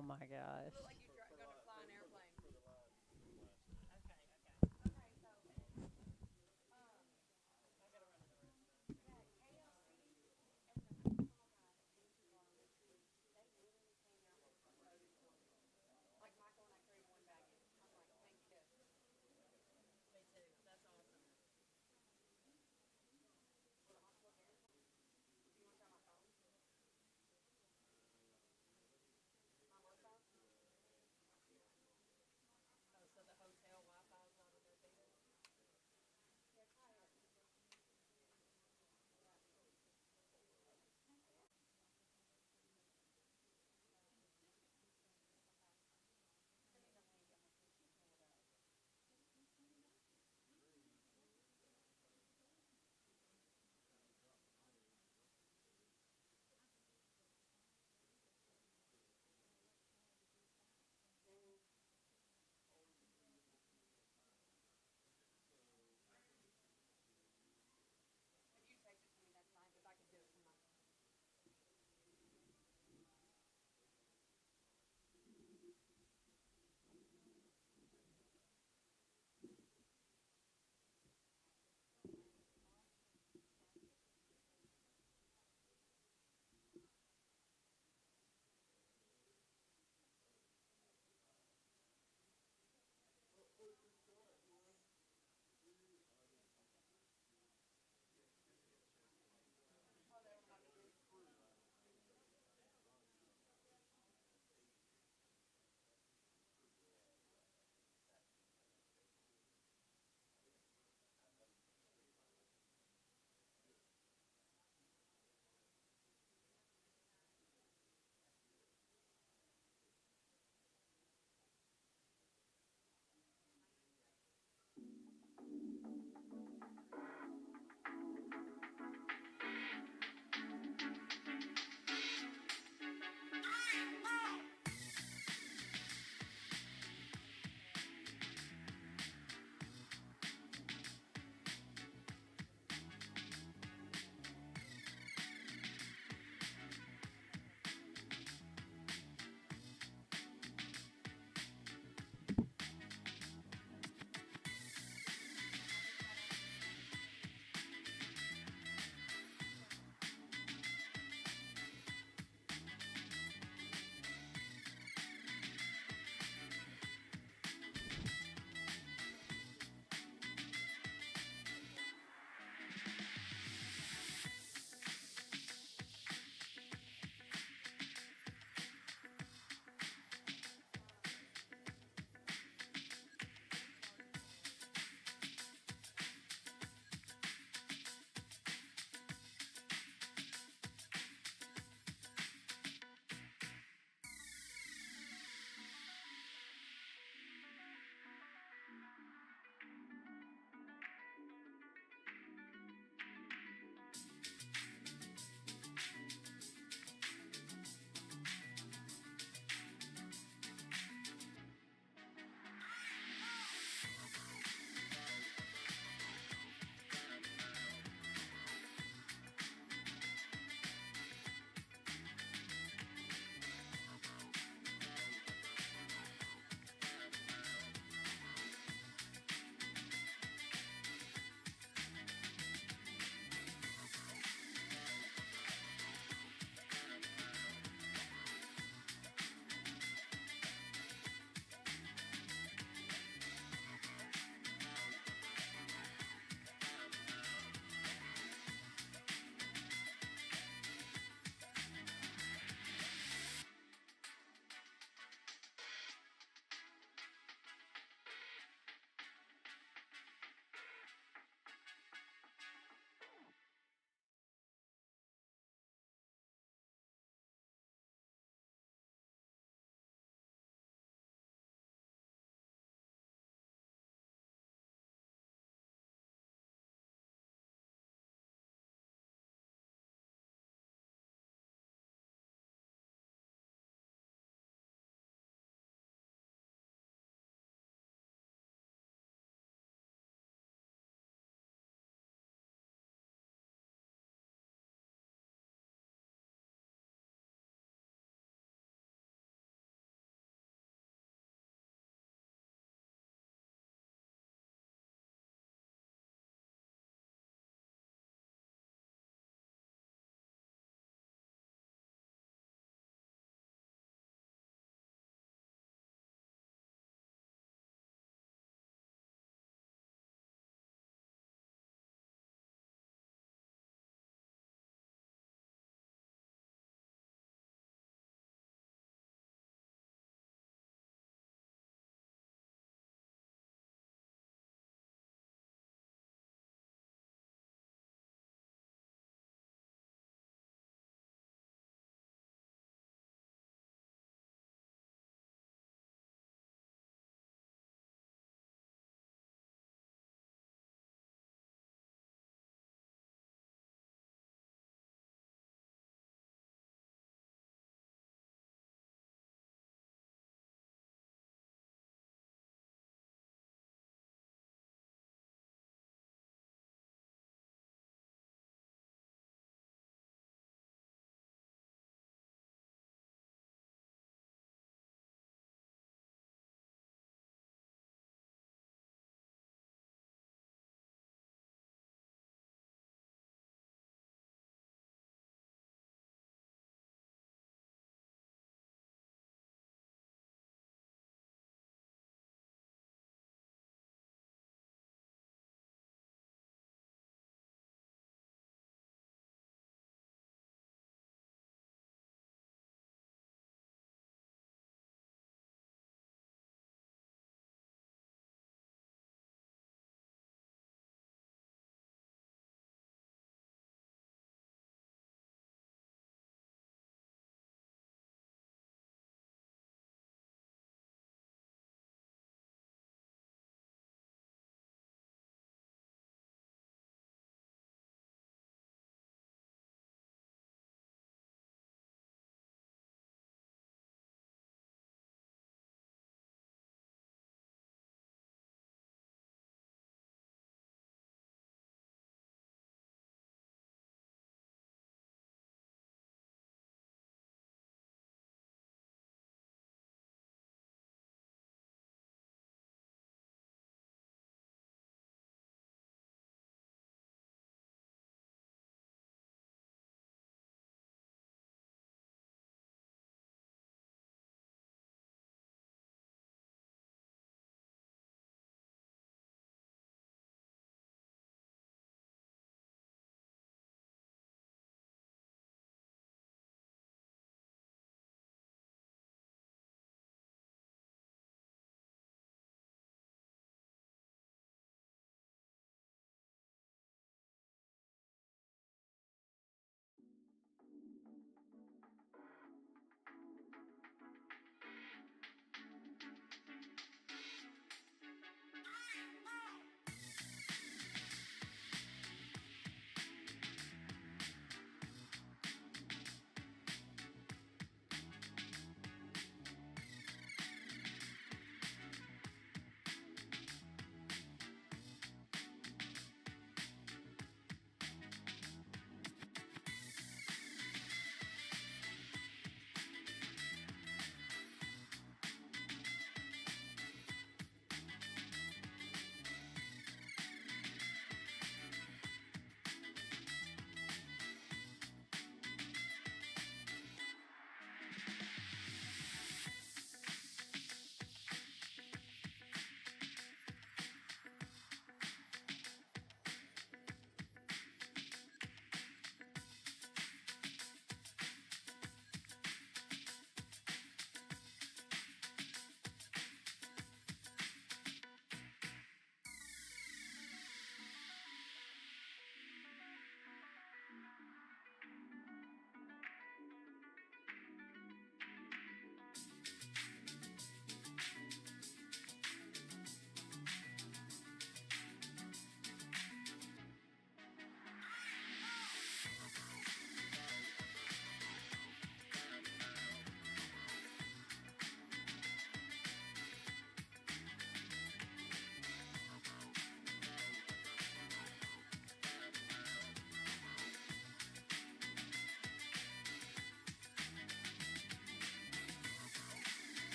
Oh my gosh. Look like you're gonna fly an airplane. Okay, okay. Okay, so yeah, KLC and the baseball guy that came to our retreat, they literally came out with produce for me. Like Michael and I carried one bag in. I was like, thank you. Me too. That's awesome. Will the hospital guarantee? Do you want to try my phone? My work phone?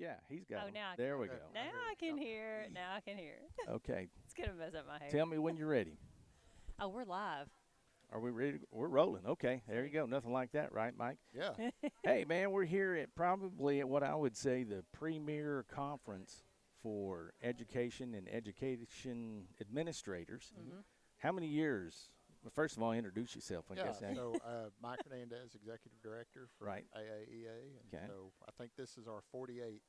Yeah, he's got Oh, 'em. now I There can. we Okay, go. I Now hear I you. can Yep. hear. Now I can hear. Okay, It's gonna mess up my hair. tell me when you're ready. Oh, we're live. Are we ready? We're rolling. Okay, there you See. go. Nothing like that, right, Mike? Yeah. Hey, man, we're here at probably at what I would say the premier conference for education and education administrators. Mm-hmm. How many years? Well, first of all, introduce yourself, I Yeah. guess. So Mike Hernandez, executive director for Right. AAEA, and Okay. so I think this is our 48th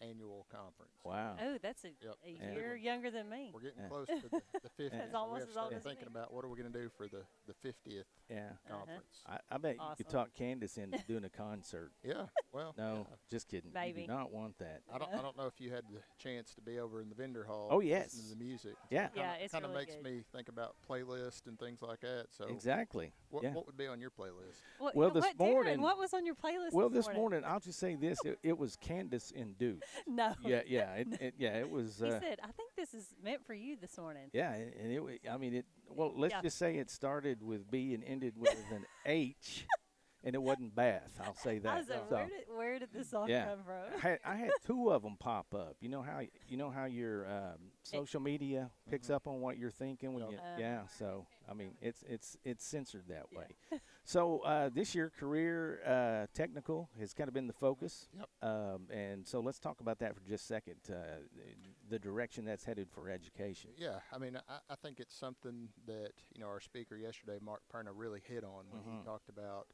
annual conference. Wow. Oh, that's a Yep. Yeah. year younger than me. We're getting Yeah. close to the 50th. That's so almost we have as old started as thinking me. about what are we going to do for the 50th Yeah. conference. I bet you Awesome. could talk Candace into doing a concert. Yeah. Well. No, yeah. just kidding. You Maybe. do not want that. I don't know if you had the chance to be over in the vendor hall. Oh, yes. Listening to the music. Yeah. Yeah, it's Kind of really makes good. me think about playlists and things like that. So Exactly. what Yeah. what would be on your playlist? Well, this what, morning- Darren, what was on your playlist? Well, this morning, I'll just say this: it was Candace induced. No. Yeah. It was. He said, "I think this is meant for you this morning." Yeah, and it. I mean, it. Well, let's Yeah. just say it started with B and ended with an H, and it wasn't Bath. I'll say I that. was like, So, where did this song yeah. come from? I had two of them pop up. You know how your social media picks up on what you're thinking when Yep. you. Uh-huh. Yeah. So I mean, it's censored that way. So this year, career technical has kind of been the focus. Yep. And so let's talk about that for just a second. The direction that's headed for education. Yeah, I mean, I think it's something that, our speaker yesterday, Mark Perna, really hit on when he talked about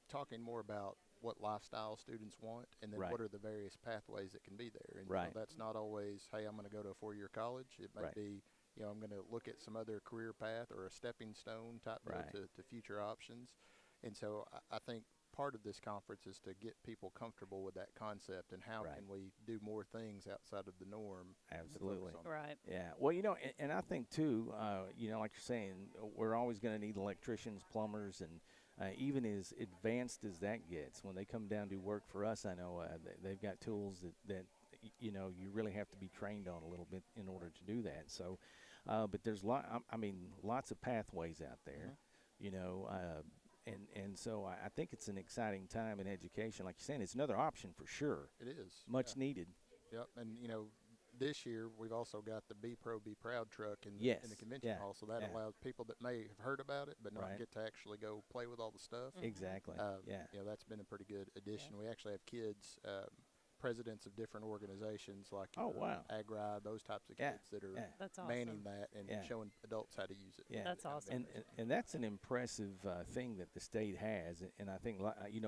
talking more about what lifestyle students want and then Right. what are the various pathways that can be there. And Right. that's not always, hey, I'm going to go to a 4-year college. It may Right. be, I'm going to look at some other career path or a stepping stone type deal Right. to future options. And so I think part of this conference is to get people comfortable with that concept and how Right. can we do more things outside of the norm. to focus Absolutely. on that. Right. Yeah. Well, and I think too, like you're saying, we're always going to need electricians, plumbers, and even as advanced as that gets, when they come down to work for us, I know they've got tools that you really have to be trained on a little bit in order to do that. So, but there's lots of pathways out there, and so I think it's an exciting time in education. Like you're saying, it's another option for sure. It is. Much yeah. needed. Yep, and this year we've also got the Be Pro Be Proud truck in the, Yes, in the convention yeah, hall, so that yeah. allows people that may have heard about it but not Right. get to actually go play with all the stuff. Exactly. Yeah. That's been a pretty good addition. We actually have kids, presidents of different organizations like Oh, wow. AgRide, those types of Yeah, kids that are yeah. That's manning awesome. that and Yeah. showing adults how to use it. Yeah. That's Kind of awesome. And, interesting. and that's an impressive thing that the state has, and I think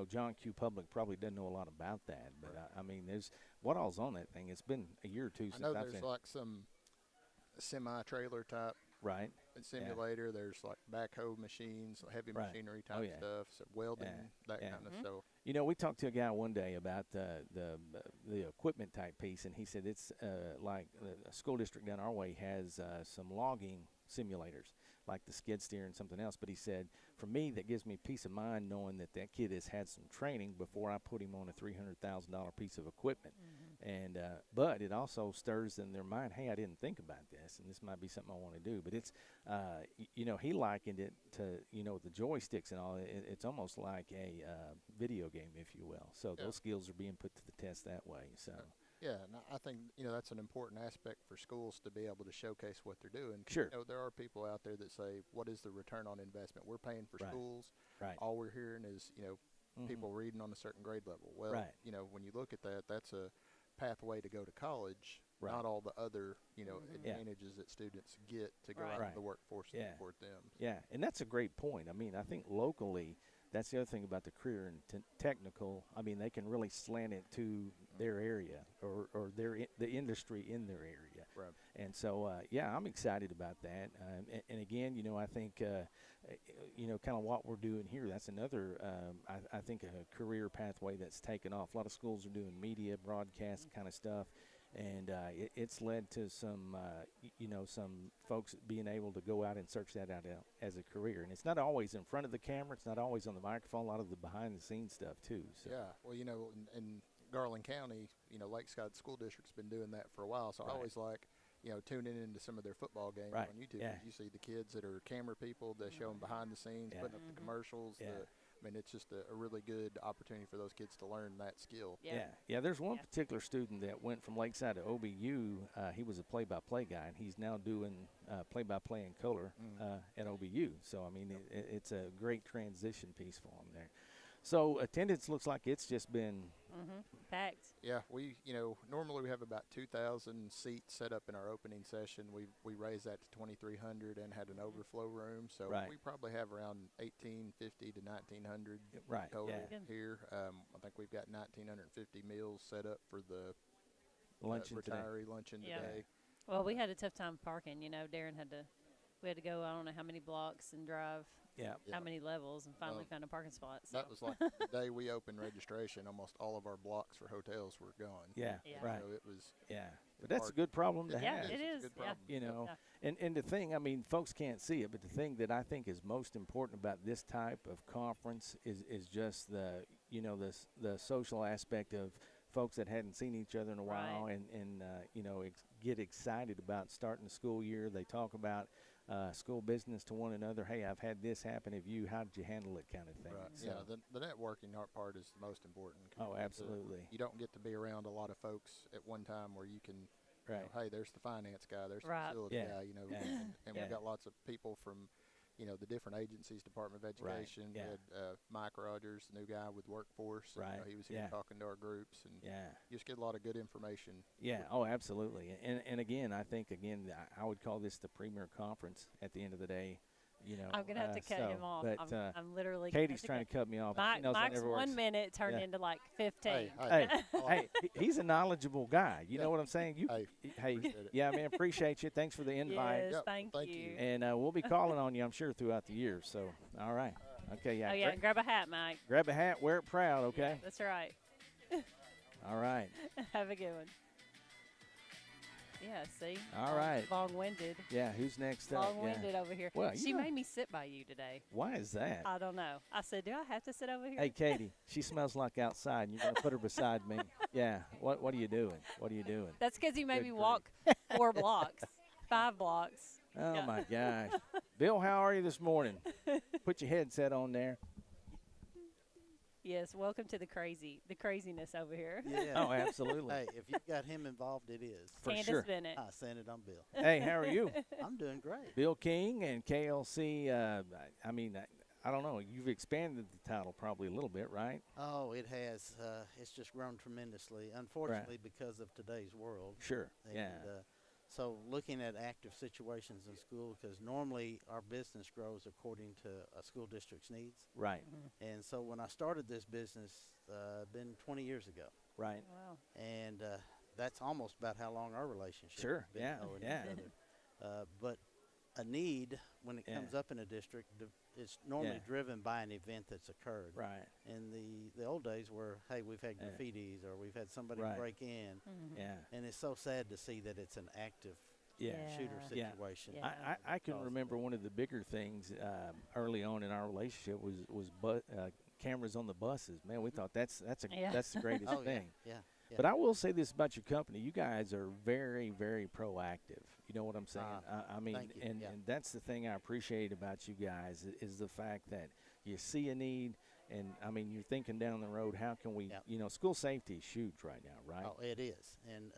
John Q. Public probably doesn't know a lot about that, but I mean, there's what all's on that thing. It's been a year or two I since know I've there's seen. like some semi-trailer type Right. simulator. There's like backhoe machines, heavy Right. machinery Oh, type yeah. stuff, so welding, Yeah. that Yeah. kind of stuff. We talked to a guy one day about the equipment type piece, and he said it's like a school district down our way has some logging simulators, like the skid steer and something else. But he said, for me, that gives me peace of mind knowing that kid has had some training before I put him on a $300,000 piece of equipment. And but it also stirs in their mind, hey, I didn't think about this, and this might be something I want to do. But it's, he likened it to, the joysticks and all. It's almost like a video game, if you will. So Yeah. those skills are being put to the test that way. So Yeah, and I think that's an important aspect for schools to be able to showcase what they're doing. 'Cause, Sure. there are people out there that say, "What is the return on investment? We're paying for Right. schools. right, All we're hearing is Mhm. people reading on a certain grade level." Well, Right. when you look at that, that's a pathway to go to college. Right. Not all the other Yeah. advantages that students get to go Right. out Right. into the workforce and Yeah. support them. Yeah, and that's a great point. I mean, I think locally, that's the other thing about the career and technical. I mean, they can really slant it to their area or the industry in their area. Right. And so, I'm excited about that. And again, I think, kind of what we're doing here, that's another, I think, a career pathway that's taken off. A lot of schools are doing media, broadcast kind of stuff. And it's led to some, some folks being able to go out and search that out as a career. And it's not always in front of the camera. It's not always on the microphone. A lot of the behind-the-scenes stuff, too. So. Yeah, well, in Garland County, Lake Scott School District's been doing that for a while. So Right. I always like, tuning into some of their football games Right, on YouTube. yeah. You see the kids that are camera people that show them behind the scenes, Yeah. putting up the commercials, Yeah. I mean, it's just a really good opportunity for those kids to learn that skill. Yeah. There's one Yeah. particular student that went from Lakeside to OBU. He was a play-by-play guy, and he's now doing play-by-play in color at OBU. So, I mean, it's a great transition piece for him there. So, attendance looks like it's just been Packed. Yeah, normally we have about 2,000 seats set up in our opening session. We raised that to 2,300 and had an overflow room. So Right. we probably have around 1,850 to 1,900 Right, total yeah. here. I think we've got 1,950 meals set up for the luncheon today. retiree luncheon Yeah. today. Well, we had a tough time parking. Darren we had to go, I don't know how many blocks and drive Yeah. Yeah. how many levels and finally Well, found a parking spot. So. That was like the day we opened registration. Almost all of our blocks for hotels were gone. Yeah, Yeah. right. So it was. Yeah. But It's that's a hard. good problem to Yeah, have. it It's a is. good Yeah. problem. You know, Yeah. and the thing, I mean, folks can't see it, but the thing that I think is most important about this type of conference is just the the social aspect of folks that hadn't seen each other in a while, Right. and get excited about starting the school year. They talk about school business to one another. Hey, I've had this happen. How did you handle it, kind of thing. Right. So, Yeah. The networking part is the most important. 'Cause oh, you get to- absolutely. You don't get to be around a lot of folks at one time where you can. Right. Hey, there's the finance guy. There's the Right. facility Yeah. guy. Yeah. And Yeah. we've got lots of people from, the different agencies, Department of Right. Education. Yeah. We had Mike Rogers, the new guy with Workforce. Right. He was here Yeah. talking to our groups, and Yeah. you just get a lot of good information. Yeah. Oh, absolutely. And again, I think I would call this the premier conference at the end of the day. I'm gonna have to cut him off. But I'm literally. Katie's trying to cut me off. She Mike, knows that Mike's never 1 works. minute turned Yeah. into like 15. Hey, I he's a knowledgeable guy. You know what I'm saying? Hey, Hey, appreciate it. yeah, man, appreciate you. Thanks for the invite. Yes, Yep, thank thank you. you. And we'll be calling on you, I'm sure, throughout the year. So, all right. Okay, yeah. Oh yeah, grab a hat, Mike. Grab a hat, wear it proud, okay? That's right. All right. Have a good one. Yeah, see? All right. Long-winded. Yeah, who's next up? Long-winded over here. Well, she made me sit by you today. Why is that? I don't know. I said, do I have to sit over here? Hey, Katie, she smells like outside, and you're going to put her beside me. Yeah, what are you doing? What are you doing? That's because you made Good me grief. walk 4 blocks, 5 blocks. Oh, Yeah. my gosh. Bill, how are you this morning? Put your headset on there. Yes, welcome to the craziness over here. Yeah. Oh, absolutely. Hey, if you've got him involved, it is. For Candace sure. Bennett. Hi, Send it on Bill. Hey, how are you? I'm doing great. Bill King and KLC. I mean, I don't know. You've expanded the title probably a little bit, right? Oh, it has. It's just grown tremendously, unfortunately, because of today's world. Sure. And, Yeah. so looking at active situations in school, because normally our business grows according to a school district's needs. Right. And so when I started this business, been 20 years ago. Right. Wow. And that's almost about how long our relationship Sure, has been yeah, knowing yeah. each other. But a need, when it Yeah. comes up in a district, it's normally Yeah. driven by an event that's occurred. Right. In the old days where, hey, we've had Yeah. graffitis or we've had somebody Right. break in, Yeah. and it's so sad to see that it's an active Yeah. shooter Yeah. situation. Yeah. I can Cause remember one of the bigger things early on in our relationship was cameras on the buses. Man, we thought that's the greatest Oh, yeah, thing. yeah. But I will say this about your company: you guys are very, very proactive. You know what I'm saying? I mean, thank you, and yeah. that's the thing I appreciate about you guys is the fact that you see a need, and I mean, you're thinking down the road. How can we? Yep. School safety is huge right now, right? Oh, it is. And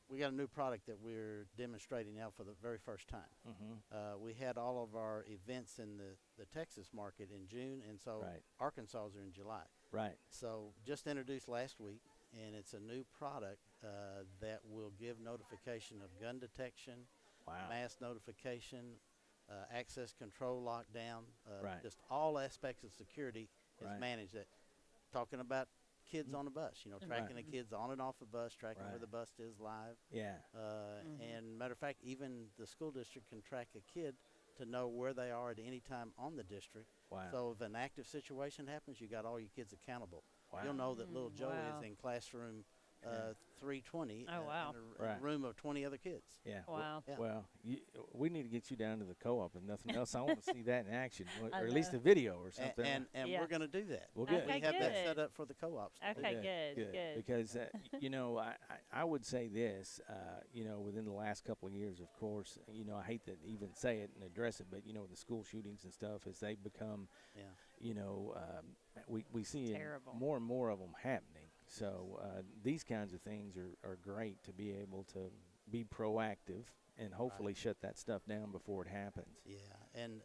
we got a new product that we're demonstrating now for the very first time. Mm-hmm. We had all of our events in the Texas market in June, and so Right. Arkansas are in July. Right. So just introduced last week, and it's a new product that will give notification of gun detection, Wow. mass notification, access control lockdown, Right. just all aspects of security is Right. managed. That talking about kids on the bus, tracking Right. the kids on and off the bus, tracking where Right. the bus is live. Yeah. And matter of fact, even the school district can track a kid to know where they are at any time on the district. Wow. So if an active situation happens, you got all your kids accountable. Wow. You'll know that little Joey Wow. is in classroom 320 Oh, wow. in a Right. room of 20 other kids. Yeah. Wow. Yeah. Well, we need to get you down to the co-op, if nothing else. I want to see that in action, I or at least know. a video or something. And Yeah. we're going to do that. Well, good. We Okay, have that good. set up for the co-ops. to do. Okay, good. Because you know, I would say this, you know, within the last couple of years, of course, you know, I hate to even say it and address it, but you know, the school shootings and stuff, as they become, Yeah. you know, we see Terrible. more and more of them happening. So these kinds of things are great to be able to be proactive and hopefully shut that stuff down before it happens. Yeah, and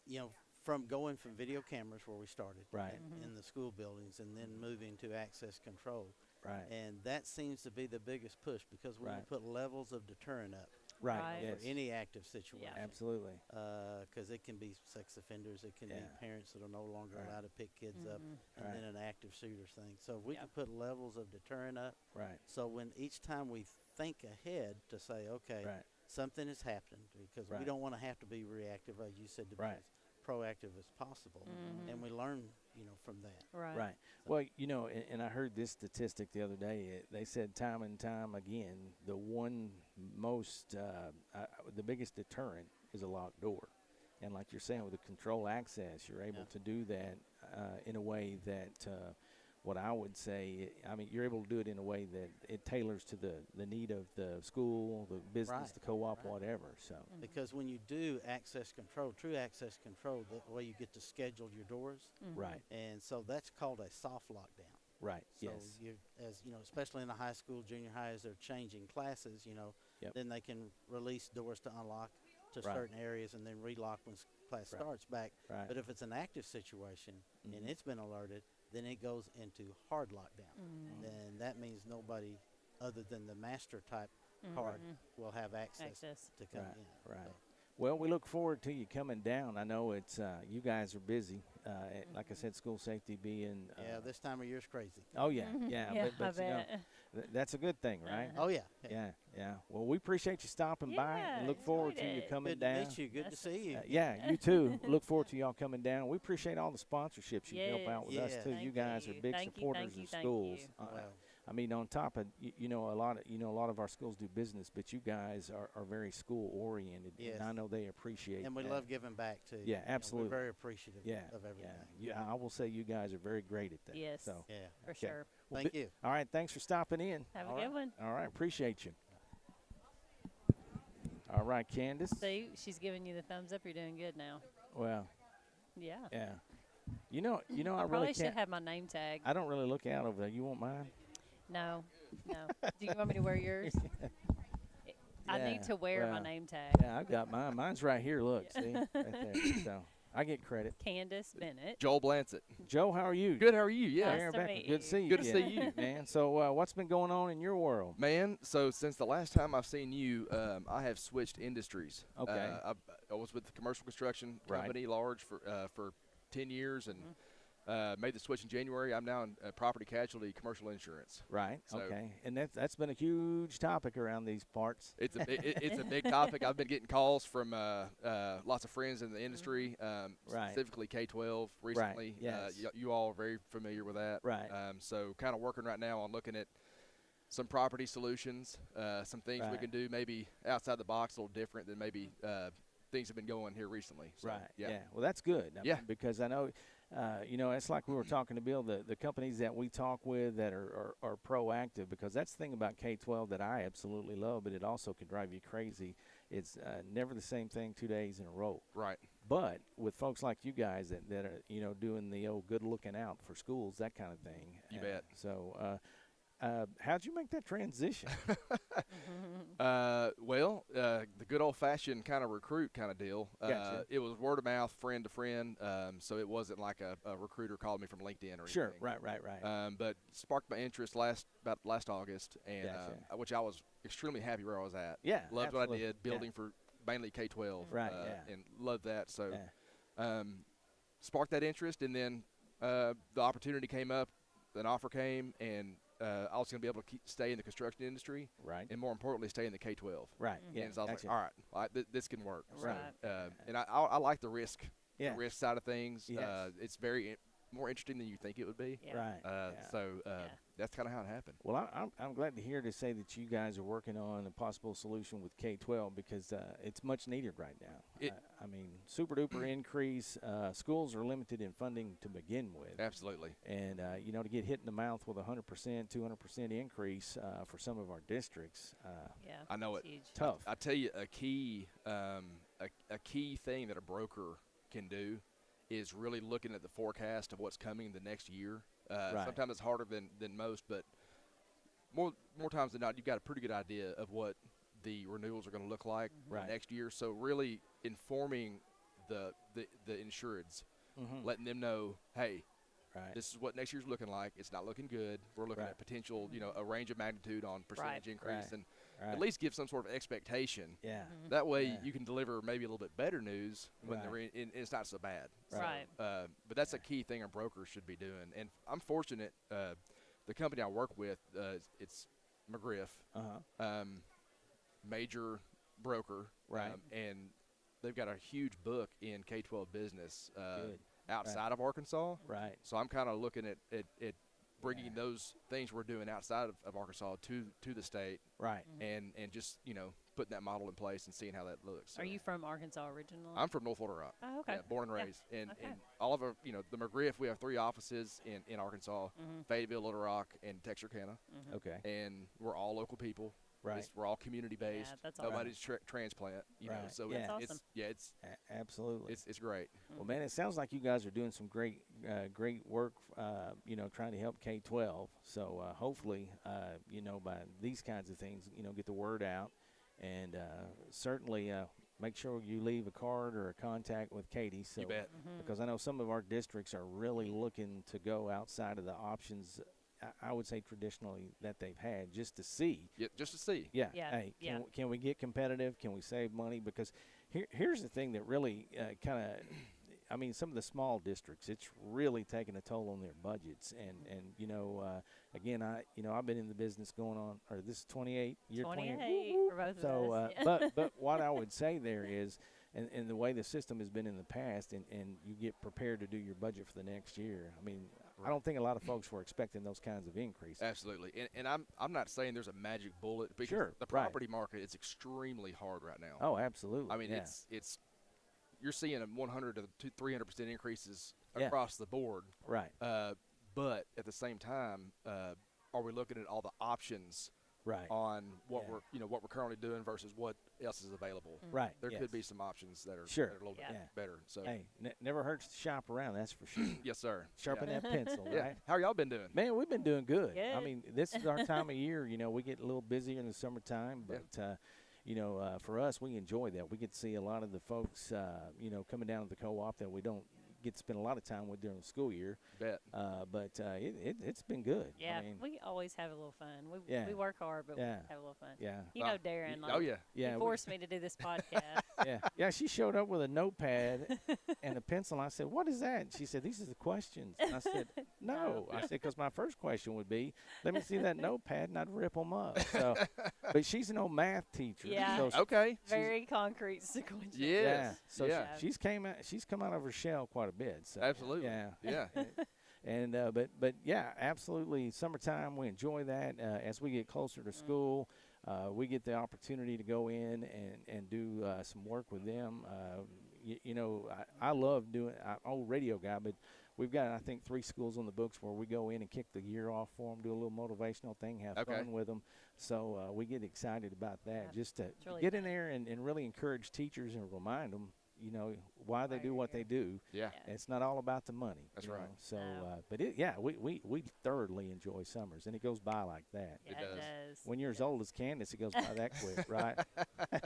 you know, from going from video cameras where we started, Right. in the school buildings, and then moving to access control, Right. and that seems to be the biggest push because we Right. put levels of deterrent up Right. Right. Yes. for any active situation. Absolutely. Because it can be sex offenders, it can be Yeah. parents that are no longer Right. allowed to pick kids up, and Right. then an active shooter thing. So if we Yep. can put levels of deterrent up. Right. So when each time we think ahead to say, okay, Right. something has happened, because we Right. don't want to have to be reactive, as you said, to be Right. as proactive as possible, and we learn, you know, from that. Right. Right. Well, you know, and I heard this statistic the other day. They said time and time again, the one most, the biggest deterrent is a locked door. And like you're saying, with the control access, you're able Yeah. to do that in a way that, what I would say, I mean, you're able to do it in a way that it tailors to the need of the school, the business, Right. the co-op, Right. whatever. So, Because when you do access control, true access control, that way you get to schedule your doors, right, and so that's called a soft lockdown. right, So yes, you, as you know, especially in the high school, junior high, as they're changing classes, you know, Yep. then they can release doors to unlock to Right. certain areas and then relock when class Right. starts back. right, But if it's an active situation and Mhm. it's been alerted, then it goes into hard lockdown. Then that means nobody other than the master type card will have access to come Right, in. right. So, Well, we look forward to you coming down. I know it's you guys are busy. Like I said, school safety being. yeah, this time of year is crazy. Oh yeah, yeah. Yeah, but I you know, bet. that's a good thing, right? Oh yeah. Yeah. Well, we appreciate you stopping by and Yeah, look forward to enjoyed you it. coming Good down. to meet you. Good to That's see you. Yeah, you too. Look forward to y'all coming down. We appreciate all the sponsorships you help out with us Yes. too. Thank You guys are big Thank you, supporters thank you, of thank schools. you. Well, I mean, on top of you know a lot of our schools do business, but you guys are very school oriented, Yes. and I know they appreciate. and we that. love giving back too. Yeah, You know, absolutely. we're very appreciative Yeah, of everything. yeah. I will say you guys are very great at that. Yes. So, Yeah. For okay. sure. Well, Thank you. All right. Thanks for stopping in. Have All a right. good one. All right. Appreciate you. All right, Candace. See, she's giving you the thumbs up. You're doing good now. Well, Yeah. yeah. You know, I Probably really should can't. have my name tag. I don't really look out over there. You want mine? No. Do you want me to wear yours? I Yeah, need to wear my well, name tag. Yeah, I've got mine. Mine's right here. Look, see, right there. So I get credit. Candace Bennett. Joel Blancett. Joe, how are you? Good, how are you? Yeah. Nice Aaron to Becker, meet good to you. see you. Good to see Yeah. you. man. So what's been going on in your world? Man, so since the last time I've seen you, I have switched industries. Okay. I was with the commercial construction Right. company, large, for 10 years, and made the switch in January. I'm now in property casualty commercial insurance. Right. So- Okay. And that's been a huge topic around these parts. It's it's a big topic. I've been getting calls from lots of friends in the industry, Right. specifically K-12 recently. yes. You all are very familiar with that. Right. So kind of working right now on looking at some property solutions, some things we Right. can do maybe outside the box, a little different than maybe things have been going here recently. So, Right. Yeah. Well, that's good. Yeah. Because I know, you know, it's like we were talking to Bill. The companies that we talk with that are proactive, because that's the thing about K-12 that I absolutely love, but it also could drive you crazy. It's never the same thing 2 days in a row. Right. But with folks like you guys that are, you know, doing the old good looking out for schools, that kind of thing. You bet. So, how'd you make that transition? The good old-fashioned kind of recruit kind of deal. Gotcha. It was word of mouth, friend to friend, so it wasn't like a recruiter called me from LinkedIn or Sure. anything. Right. But sparked my interest about last August, and Gotcha. which I was extremely happy where I was at. Yeah, Loved what I absolutely. did, building for mainly K-12. Right, yeah. And loved that. So Yeah. sparked that interest, and then the opportunity came up, an offer came, and I was going to be able to stay in the construction industry, Right. and more importantly, stay in the K-12. Right. Yeah. And so I was gotcha. like, all right, this can work. So, Right. and I like the risk, Yeah. the risk side of things. Yes. It's very more interesting than you think it would be. Yeah. Right. Yeah. So Yeah. that's kind of how it happened. Well, I'm glad to hear to say that you guys are working on a possible solution with K-12 because it's much needed right now. It- I mean, super duper increase. Schools are limited in funding to begin with, Absolutely. and to get hit in the mouth with 100%, 200% increase for some of our districts, Yeah. I know it's it. huge. tough. I tell you, a key thing that a broker can do is really looking at the forecast of what's coming the next year. Right. Sometimes it's harder than most, but more times than not, you've got a pretty good idea of what the renewals are going to look like Right. next year. So really informing the insureds, letting them know, hey, Right. this is what next year's looking like. It's not looking good. We're looking Right. at potential, a range of magnitude on percentage increase, Right. and Right. at least give some sort of expectation. Yeah. That way, Yeah. you can deliver maybe a little bit better news when Right. they're and it's not so bad. Right. So, but that's a key thing a broker should be doing. And I'm fortunate. The company I work with, it's McGriff, Uh-huh. major broker, Right. and they've got a huge book in K-12 business Good. outside of Arkansas. Right. So I'm kind of looking at bringing Yeah. those things we're doing outside of Arkansas to the state, Right. and just putting that model in place and seeing how that looks. Are So you from Arkansas originally? I'm from North Little Rock. Oh, okay. Yeah, born and Yeah. raised, and Okay. and all of our the McGriff, we have 3 offices in Arkansas, Mhm. Fayetteville, Little Rock, and Texarkana, Okay. and we're all local people. Right. We're all community based. Yeah, that's awesome. Nobody's transplant. Right. So Yeah. That's awesome. Absolutely. it's great. Well, man, it sounds like you guys are doing some great work, trying to help K-12. So hopefully, by these kinds of things, get the word out. And certainly make sure you leave a card or a contact with Katie. So, You bet. Because I know some of our districts are really looking to go outside of the options, I would say traditionally, that they've had just to see. Yeah, just to see. Yeah. Yeah, Hey, yeah. can we get competitive? Can we save money? Because here's the thing that really some of the small districts, it's really taking a toll on their budgets. And again, I've been in the business going on, or this is 28 year 28 for both of So, us. Yeah. but what I would say there is, and the way the system has been in the past, and you get prepared to do your budget for the next year. I mean, I don't think a lot of folks were expecting those kinds of increases. Absolutely. And I'm not saying there's a magic bullet, because Sure, the right. property market is extremely hard right now. Oh, absolutely. I mean, yeah. it's you're seeing a 100 to 300% increases Yeah. across the board. right. But at the same time, are we looking at all the options Right. on what Yeah. we're currently doing versus what else is available? Right. There yes. could be some options that are, Sure. that are a little Yeah. bit better. So Hey, never hurts to shop around. That's for sure. yes, sir. Sharpen yeah. that pencil, Yeah. right? How y'all been doing? Man, we've been doing good. I Good. mean, this is our time of year. We get a little busier in the summertime, but for us, we enjoy that. We get to see a lot of the folks, coming down to the co-op that we don't get to spend a lot of time with during the school year. Bet. But it's been good. Yeah, I mean, we always have a little fun. Yeah. We work hard, but Yeah. we have a little fun. yeah. You know Darren. Like, Oh yeah. Yeah, he we- forced me to do this podcast. Yeah, she showed up with a notepad and a pencil. I said, "What is that?" And she said, "These are the questions." And I said, "No." I said, "Because my first question would be, let me see that notepad," and I'd rip them up. So, but she's an old math teacher. Yeah. So Okay. Very concrete sequential. Yes. yeah. So yeah. she's come out of her shell quite a bit. So, Absolutely. Yeah. Yeah. And but yeah, absolutely. Summertime, we enjoy that. As we get closer to school, we get the opportunity to go in and do some work with them. I love doing. I'm an old radio guy, but we've got, I think, 3 schools on the books where we go in and kick the year off for them, do a little motivational thing, have Okay. fun with them. So we get excited about that, Yeah, just to it's really get in fun. there and really encourage teachers and remind them, why they Why do you're what here. they do. Yeah. Yeah. It's not all about the money. That's you right. know. So, No. but we thoroughly enjoy summers, and it goes by like that. Yeah, It it does. does. When you're as old as Candace, it goes by that quick, right?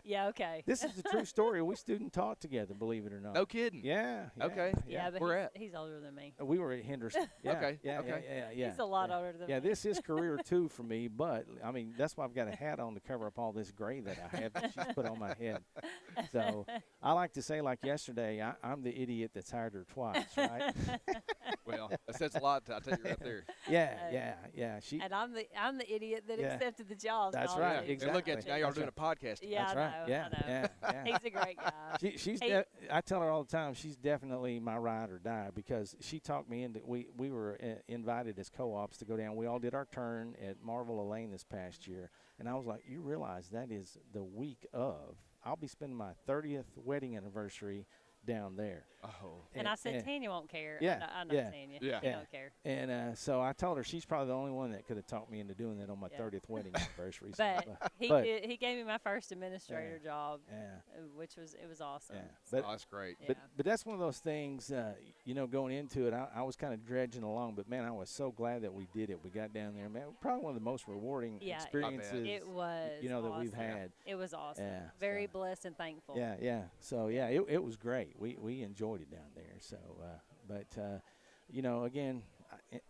Yeah, okay. This is a true story. We student taught together, believe it or not. No kidding. Yeah. Okay. yeah, but Where he's older than me. We were at Henderson. Yeah, Okay, Yeah. okay. Yeah. He's a lot yeah. older than Yeah, me. this is career 2 for me, but I mean that's why I've got a hat on to cover up all this gray that I have that she's put on my head. So I like to say, like yesterday, I'm the idiot that's hired her twice, right? Well, that says a lot. I tell you right there. Yeah. She. And I'm the idiot that Yeah. accepted the job. That's so right, I'll And look at you now. Y'all That's doing a podcast. Yeah, That's I right. know. Yeah, I know. yeah. He's a great guy. She's. He- I tell her all the time. She's definitely my ride or die because she talked me into. We were invited as co-ops to go down. We all did our turn at Marvel Lane this past year, and I was like, you realize that is the week of. I'll be spending my 30th wedding anniversary down there. Oh. And I said, Tanya won't care. Yeah, I know yeah, Tanya. yeah. She don't care. And so I told her she's probably the only one that could have talked me into doing that on my Yeah. 30th wedding anniversary. But he but- he gave me my first administrator job, yeah. which was awesome. Yeah, But, but that's great. Yeah. but that's one of those things. Going into it, I was kind of dredging along, but man, I was so glad that we did it. We got down there, man. Probably one of the most rewarding Yeah, experiences. It was. that we've awesome. had. It was awesome. Yeah, Very so- blessed and thankful. Yeah. So yeah, it was great. We enjoyed it down there. So, again,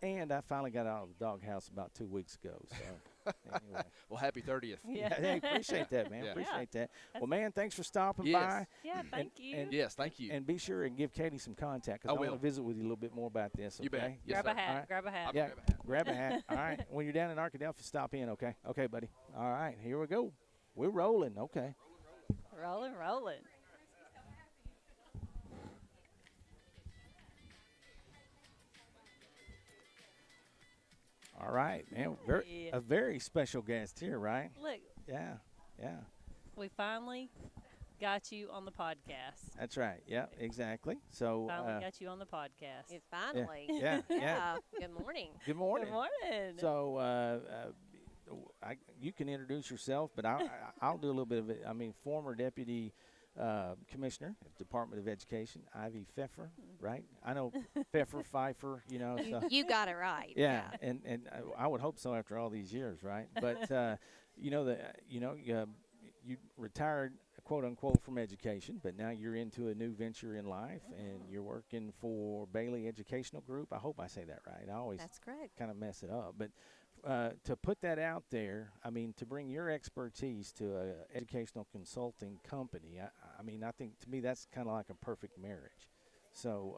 I finally got out of the doghouse about 2 weeks ago. So anyway. Well, happy 30th. Yeah. Hey, appreciate that, man. Yeah. Appreciate that. Well, man, thanks for stopping Yes. by. Yeah, thank you. and- Yes, thank you. And be sure and give Katie some contact I because I want will. to visit with you a little bit more about this. You bet. Okay? Yes, grab a sir. hat. All right. Grab a hat. Yeah, grab a hat. All right. When you're down in Arkadelphia, stop in, okay? Okay, buddy. All right, here we go. We're rolling. Okay. Rolling. All right, man. Yeah. A very special guest here, right? Look, Yeah. we finally got you on the podcast. That's right. Yeah, exactly. So, Finally got you on the podcast. It finally. yeah. Good morning. Good morning. Good morning. So, you can introduce yourself, but I'll do a little bit of it. I mean, former deputy commissioner at Department of Education, Ivy Pfeffer, right? I know Pfeffer, Pfeiffer, So. You got it right. Yeah, and I would hope so after all these years, right? But you retired, quote unquote, from education, but now you're into a new venture in life, and you're working for Bailey Educational Group. I hope I say that right. I always That's correct. kind of mess it up, but to put that out there, I mean, to bring your expertise to an educational consulting company, I think to me that's kind of like a perfect marriage. So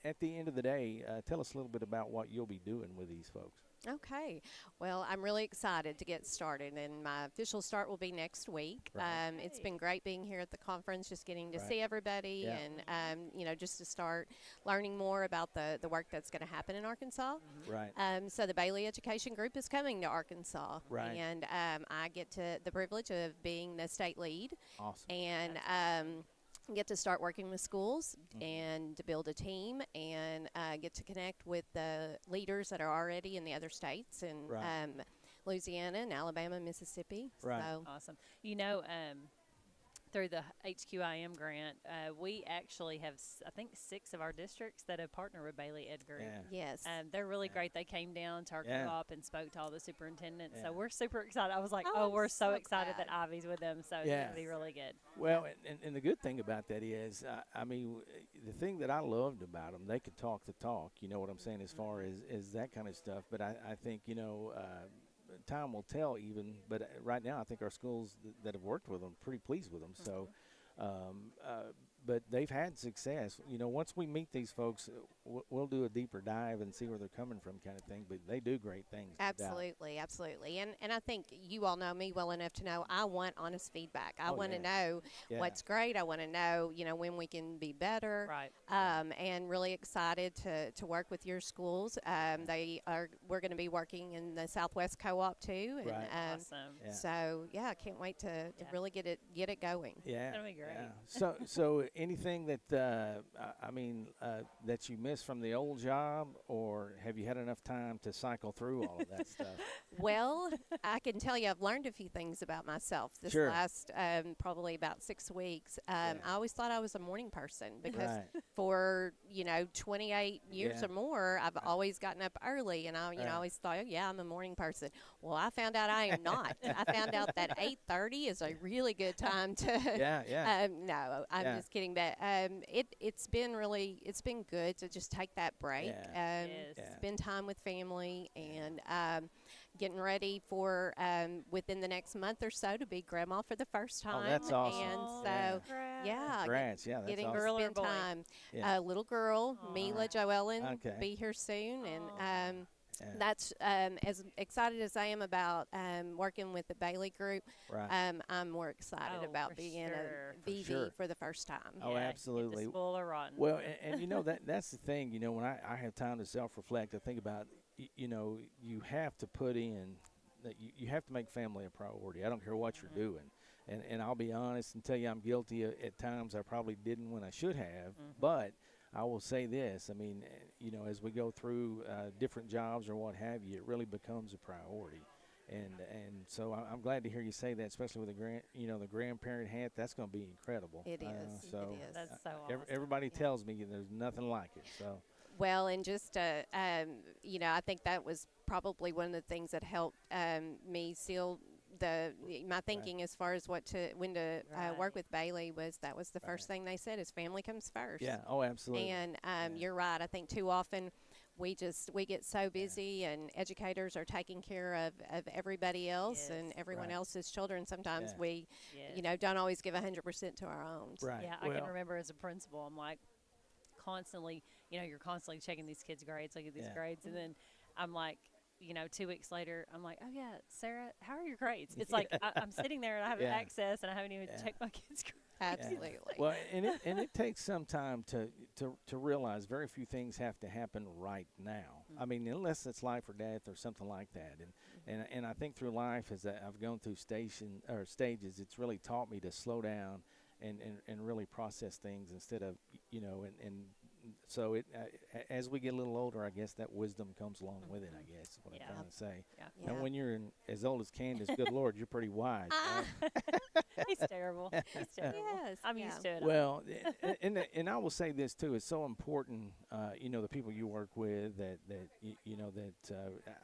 at the end of the day, tell us a little bit about what you'll be doing with these folks. Okay. Well, I'm really excited to get started, and my official start will be next week. Right. It's been great being here at the conference, just getting to Right. see everybody Yeah. and, just to start learning more about the work that's going to happen in Arkansas. Right. So the Bailey Education Group is coming to Arkansas. Right. And I get the privilege of being the state lead. Awesome. And get to start working with schools Mm-hmm. and to build a team and get to connect with the leaders that are already in the other states and Right. Louisiana and Alabama, Mississippi. Right. So Awesome. Through the HQIM grant, we actually have, I think, 6 of our districts that have partnered with Bailey Ed Group. Yeah. yes. They're really great. They came down to our Yeah. co-op and spoke to all the superintendents. Yeah. So we're super excited. I was like, Oh, I'm we're so so excited glad. that Ivy's with them. So it's Yeah. going to be really good. Well, and the good thing about that is, the thing that I loved about them, they could talk the talk. You know what I'm saying, as far as that kind of stuff. But I think time will tell. Even, but right now, I think our schools that have worked with them are pretty pleased with them. So. But they've had success. Once we meet these folks, we'll do a deeper dive and see where they're coming from, kind of thing. But they do great things. no doubt. Absolutely. And I think you all know me well enough to know I want honest feedback. I Oh, want to yeah. know Yeah. what's great. I want to know, when we can be better. Right. And really excited to work with your schools. We're going to be working in the Southwest Co-op too. And, Right. Awesome. Yeah. So yeah, I can't wait to Yeah. really get it going. Yeah, That'll be great. yeah. So anything that that you missed from the old job, or have you had enough time to cycle through all of that stuff? Well, I can tell you I've learned a few things about myself this Sure. last probably about 6 weeks. I always thought I was a morning person because Right. for 28 years Yeah. or more, I've always gotten up early, and I Yeah. always thought, oh yeah, I'm a morning person. Well, I found out I am not. I found out that 8:30 is a really good time to. Yeah, yeah. No, I'm Yeah. just kidding. kidding, but it's been good to just take that break, Yeah. Yes. Yeah. spend time with family, and getting ready for within the next month or so to be grandma for the first time. Oh, that's awesome. And Aw, so congrats. yeah, Congrats. Yeah, that's getting awesome. to Girl or spend boy? time. Yeah. Little girl, Mila Joellen, Okay. will be here soon, and Aw. Yeah. that's as excited as I am about working with the Bailey Group. Right. I'm more excited Oh, about for being sure. a VD sure. for the first time. Oh, Yeah, absolutely. Get to spoil or rotten. Well, and you know that's the thing. You know, when I have time to self-reflect, I think about you know you have to put in that you have to make family a priority. I don't care what you're doing, and I'll be honest and tell you I'm guilty at times. I probably didn't when I should have, but I will say this. I mean, you know, as we go through different jobs or what have you, it really becomes a priority. And so I'm glad to hear you say that, especially with the grandparent hat. That's going to be incredible. It is. So It is. That's so awesome. everybody tells me there's nothing like it. So Well, and just you know, I think that was probably one of the things that helped me seal my thinking as far as when to work Right. with Bailey was the first thing they said is family comes first. yeah, oh, absolutely. And you're right. I think too often we get so busy, and educators are taking care of everybody else and Yes. everyone Right. else's children. Sometimes Yeah. we, Yes. don't always give 100% to our own. Right. Yeah, I well, can remember as a principal, I'm like constantly, you're constantly checking these kids' grades, look at these Yeah. grades, and then I'm like, 2 weeks later, I'm like, oh yeah, Sarah, how are your grades? It's like I'm sitting there and I have Yeah. access and I haven't even Yeah. checked my kids' grades. Absolutely. Well, and it takes some time to realize very few things have to happen right now. I mean, unless it's life or death or something like that. And I think through life, as I've gone through stages, it's really taught me to slow down and really process things instead of and so as we get a little older, I guess that wisdom comes along with it. I guess is what Yeah. I'm trying to say. Yeah. Yeah. And when you're as old as Candace, good Lord, you're pretty wise. right? He's terrible. He's terrible. Yes, I'm yeah. used to it. Well, and I will say this too: it's so important. The people you work with that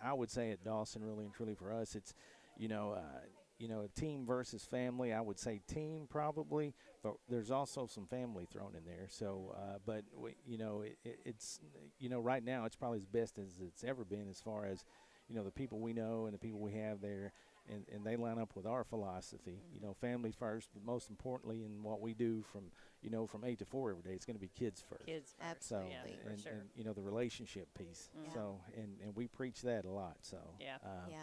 I would say at Dawson, really and truly for us, it's a team versus family. I would say team probably, but there's also some family thrown in there. So, but it's right now it's probably as best as it's ever been as far as the people we know and the people we have there. And they line up with our philosophy, family first, but most importantly in what we do from 8 to 4 every day, it's going to be kids first. Kids first. So, Yeah, for and, sure. and the relationship piece. Yeah. So, and we preach that a lot. So, Yeah. Yeah.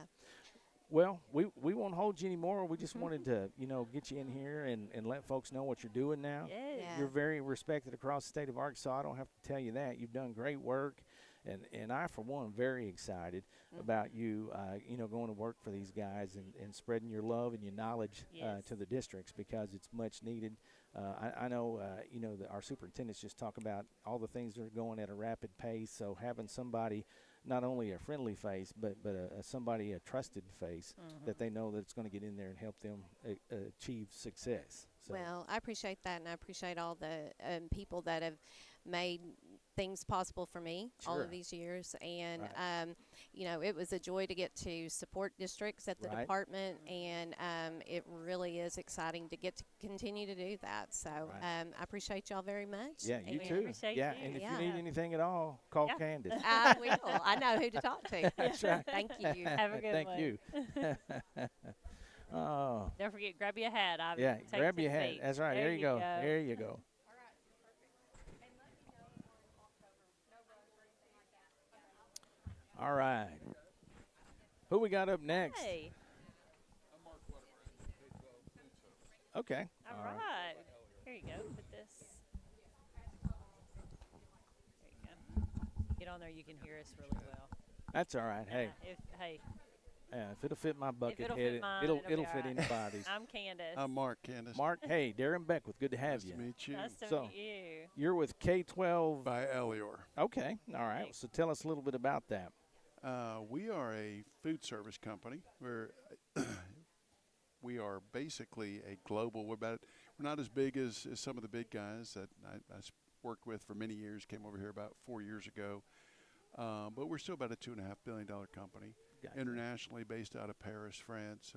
well, we won't hold you anymore. We just wanted to, get you in here and let folks know what you're doing now. Yes. Yeah. You're very respected across the state of Arkansas. I don't have to tell you that. You've done great work. And I, for one, am very excited about you, going to work for these guys and spreading your love and your knowledge Yes. to the districts because it's much needed. I know, our superintendents just talk about all the things that are going at a rapid pace. So having somebody, not only a friendly face, but a trusted face that they know that it's going to get in there and help them achieve success. So. Well, I appreciate that, and I appreciate all the people that have made things possible for me all Sure. of these years. And, Right. it was a joy to get to support districts at the Right. department, and it really is exciting to get to continue to do that. So Right. I appreciate y'all very much. Yeah, you we too. appreciate Yeah, you. and if Yeah. you need anything at all, call Yeah. Candace. I will. I know who to talk to. That's right. Thank you. Have a good Thank one. you. Oh, Don't forget, grab you a hat. yeah. Take Grab to your the hat. beach. That's right. There you go. There you go. All right. Who we got up next? Hey, Okay. all right. Here you go. Put this. There you go. Get on there. You can hear us really well. That's all right. Hey, Hey, if it'll fit my bucket it'll head, fit mine, it'll it'll be fit all right. anybody's. I'm Candace. I'm Mark, Candace. Mark, hey, Darren Beckwith, good to have Nice you. to meet you. Nice to So- meet you. You're with K-12. By Elior. Okay. All right. Hey. So tell us a little bit about that. We are a food service company. We are basically a global. We're not as big as some of the big guys that I worked with for many years. Came over here about 4 years ago, but we're still about a $2.5 billion company. Gotcha. Internationally based out of Paris, France.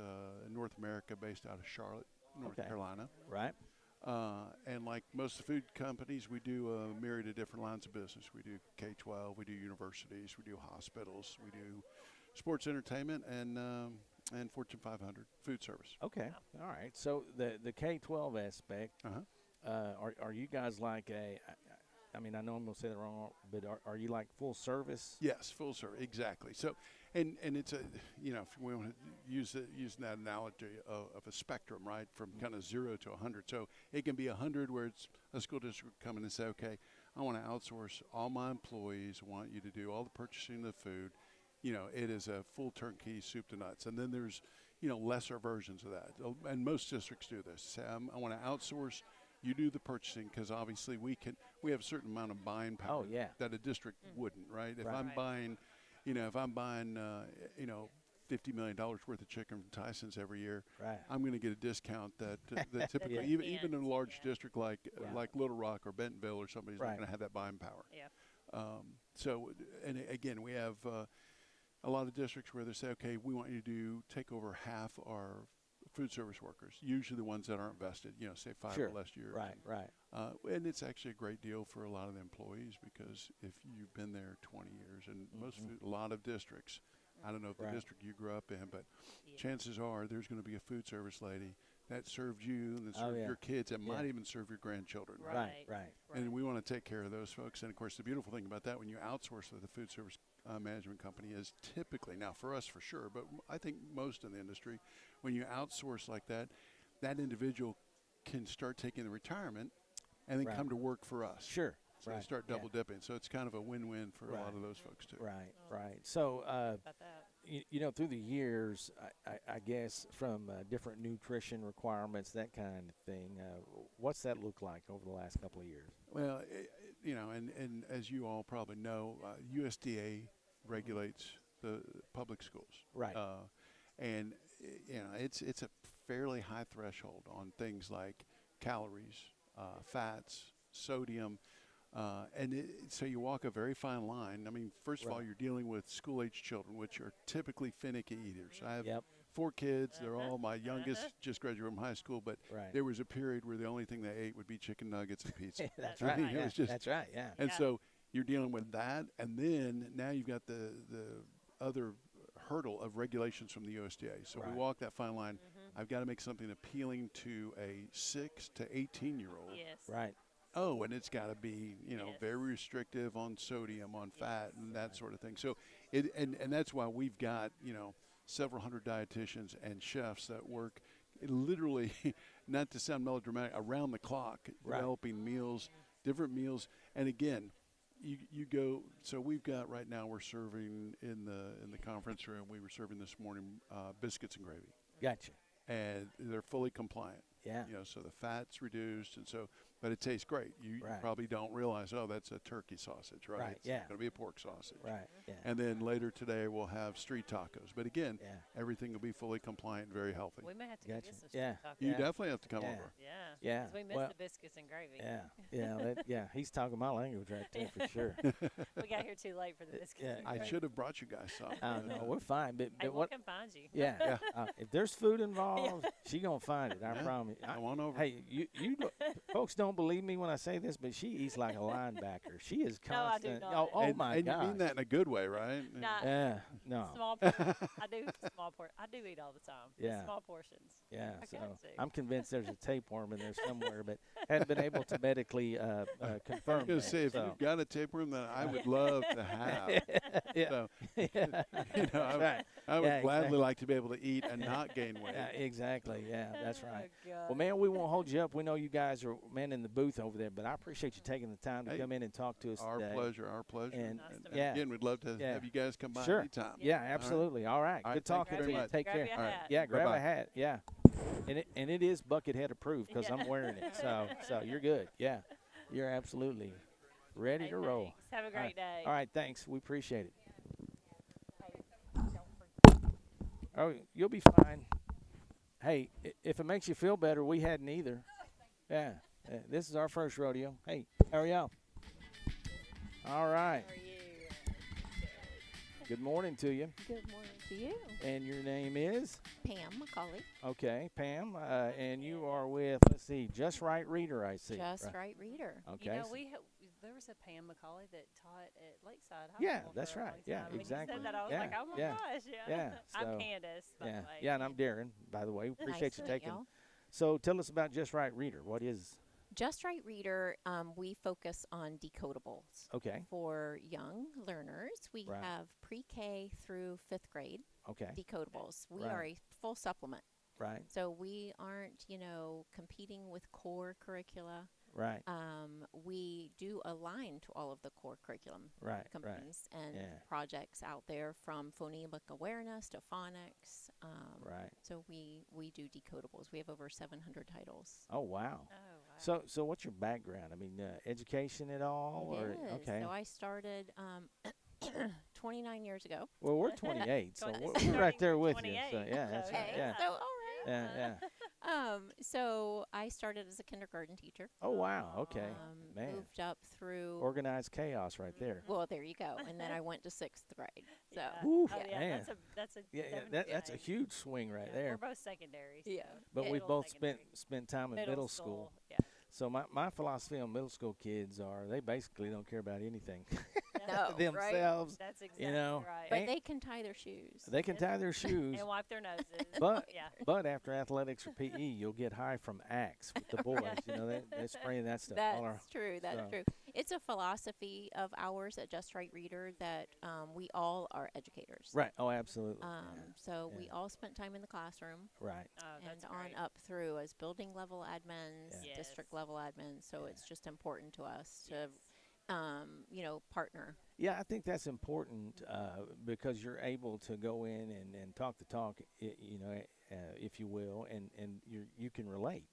In North America based out of Charlotte, North Okay. Carolina. Right. And like most of the food companies, we do a myriad of different lines of business. We do K-12, we do universities, we do hospitals, we do sports entertainment, and Fortune 500 food service. Okay. All right. So the K-12 aspect, Uh-huh. are you guys like I mean, I know I'm going to say that wrong, but are you like full service? Yes, full service, exactly. So, and it's a, you know, if we want to use that analogy of a spectrum, right, from kind of 0 to 100. So it can be 100 where it's a school district come in and say, okay, I want to outsource all my employees, I want you to do all the purchasing of the food. You know, it is a full turnkey soup to nuts. And then there's, you know, lesser versions of that. And most districts do this. Say, I want to outsource. You do the purchasing because obviously we have a certain amount of buying power that a district wouldn't, right? If I'm buying, you know, you know, $50 million worth of chicken from Tyson's every year, I'm going to get a discount that typically even in a large district like Little Rock or Bentonville or somebody's not going to have that buying power. Yeah. So, and again, we have a lot of districts where they say, okay, we want you to take over half our food service workers, usually the ones that aren't vested, you know, say 5 or less years. Right. And it's actually a great deal for a lot of the employees because if you've been there 20 years, and a lot of districts, I don't know if the district you grew up in, but chances are there's going to be a food service lady that served you and that served your kids and might even serve your grandchildren. Right. And we want to take care of those folks. And, of course, the beautiful thing about that when you outsource with a food service management company is typically, now for us for sure, but I think most in the industry, when you outsource like that, that individual can start taking the retirement and then come to work for us. Sure. So they start double dipping. So it's kind of a win-win for a lot of those folks too. Right. So, About that. you know, through the years, I guess from different nutrition requirements, that kind of thing, what's that look like over the last couple of years? Well, you know, and as you all probably know, USDA regulates the public schools. Right. And, you know, it's a fairly high threshold on things like calories, fats, sodium. So you walk a very fine line. I mean, first of all, you're dealing with school-age children, which are typically finicky eaters. I have 4 kids. They're all, my youngest just graduated from high school, but there was a period where the only thing they ate would be chicken nuggets and pizza. That's I right. mean, it was just, That's right, yeah. And so you're dealing with that, and then now you've got the other hurdle of regulations from the USDA. So we walk that fine line. I've got to make something appealing to a 6 to 18-year-old. Yes. Right. Oh, and it's got to be, you know, very restrictive on sodium, on fat, and that sort of thing. So, and that's why we've got, you know, several hundred dietitians and chefs that work literally, not to sound melodramatic, around the clock, developing meals, different meals. And again, you go. So we've got right now we're serving in the conference room. We were serving this morning biscuits and gravy. Gotcha. And they're fully compliant. Yeah. You know, so the fat's reduced, and so, but it tastes great. You probably don't realize, oh, that's a turkey sausage, right? Right, It's going to be a pork sausage. Right, yeah. And then later today we'll have street tacos. But again, everything will be fully compliant and very healthy. We may have to go get some Yeah. tacos. You definitely have to come over. Yeah. Yeah. 'Cause we miss the biscuits and gravy. Yeah. He's talking my language right there for sure. We got here too late for the biscuits and I gravy. should have brought you guys some. No, we're fine. But Hey, what? we'll come find you. Yeah. If there's food involved, she gonna find it. I promise. Come on over. Hey, you folks don't believe me when I say this, but she eats like a linebacker. She is No, I do constant. not. Oh and, my and God. you mean that in a good way, right? Not Yeah. No. small portions. I do small portions. I do eat all the time. Just Yeah. small portions. Yeah. I So got to. I'm convinced there's a tapeworm in there somewhere, but hadn't been able to medically confirm I was going that. to say, if so. you've got a tapeworm that I would love to have. Yeah. So, Yeah. you know, I would Yeah, gladly exactly. like to be able to eat and not gain weight. Yeah, exactly. Yeah, that's right. Oh, God. Well, man, we won't hold you up. We know you guys are man in the booth over there, but I appreciate you taking the time to Hey, come in and talk to us Our today. pleasure, our pleasure. And, Nice to meet yeah, Again, we'd love to Yeah. have you guys come by Sure. anytime. yeah, absolutely. All right, All right, good thank talking you to very you. much. Take Grab care. you a All right. hat. Yeah, grab Bye-bye. a hat. Yeah, and it is Buckethead approved because I'm wearing it. So you're good. Yeah, you're absolutely ready Hey, to roll. thanks. Have a All right. great day. All right, thanks. We appreciate it. Hey, don't forget. Oh, you'll be fine. Hey, if it makes you feel better, we hadn't either. Yeah, this is our first rodeo. Hey, how are y'all? All right. How are you? Good morning to you. Good morning to you. And your name is? Pam McCauley. Okay, Pam. And you are with, let's see, Just Right Reader, I see. Just Right Reader. Okay. You know, there was a Pam McCauley that taught at Lakeside High Yeah, School that's for a right. long Yeah, time. When exactly. you said that, I was Yeah, like, oh my yeah, gosh, yeah. yeah. I'm So, Candace, by yeah, the way. yeah, and I'm Darren, by the way. Appreciate Nice you to meet taking. y'all. So tell us about Just Right Reader. What is? Just Right Reader, we focus on decodables. Okay. For young learners, we Right. have pre-K through 5th grade Okay. decodables. We Right. are a full supplement. Right. So we aren't, competing with core curricula. Right. We do align to all of the core curriculum Right. Right. companies and Yeah. projects out there, from phonemic awareness to phonics. Right. So we do decodables. We have over 700 titles. Oh wow. Oh, wow. So what's your background? I mean, education at all? It Or is. okay. So I started 29 years ago. Well, we're 28, so Going- we're right there with you. 28. So yeah, that's right. Okay. Yeah. So all right. Yeah. Yeah. So I started as a kindergarten teacher. Oh wow. Okay. Man. Moved up through. Organized chaos right there. Well, there you go. And then I went to 6th grade. So Yeah. Whew, Oh, yeah, man. that's a Yeah, that's a definite huge swing right yeah, there. We're both secondary. So Yeah. But we've middle, both secondary. spent time in middle school. Yeah. So my philosophy on middle school kids are they basically don't care about anything No, right? themselves. That's exactly know, right. But Ain't- they can tie their shoes. They can tie their shoes, and wipe their noses. but yeah. but after athletics or PE, you'll get high from Axe with the boys. They're spraying that stuff all around. That's true. That's so. true. It's a philosophy of ours at Just Right Reader that we all are educators. Right. Oh, absolutely. So we yeah. all spent time in the classroom Right. Oh, that's and on great. up through as building level admins, Yeah. district Yes. level admins. So Yeah. it's just important to us Yes. to, partner. Yeah, I think that's important because you're able to go in and talk the talk, if you will, and you can relate,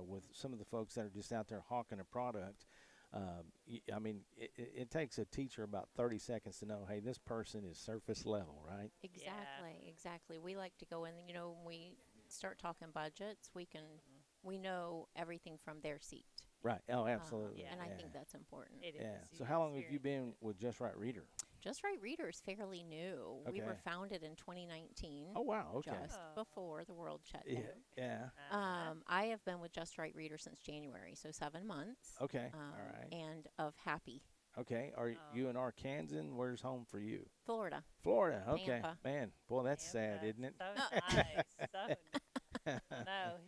with some of the folks that are just out there hawking a product. I mean, it takes a teacher about 30 seconds to know, hey, this person is surface level, right? Exactly. We like to go in, when we start talking budgets, we know everything from their seat. Right. Oh, absolutely. yeah. And I yeah. think that's important. It is. Yeah. So Yeah, how long it's have you very been with Just Right Reader? Just Right Reader is fairly new. We were Okay. founded in 2019. Oh, wow. Okay. Just Oh. before the world shut Yeah. down. Yeah. I have been with Just Right Reader since January, so 7 months. Okay. All right. And of happy. Okay. Are you in Arkansas? Where's home for you? Florida. Florida. Okay. Tampa. Man, boy, that's sad, Tampa. isn't it? So nice. No.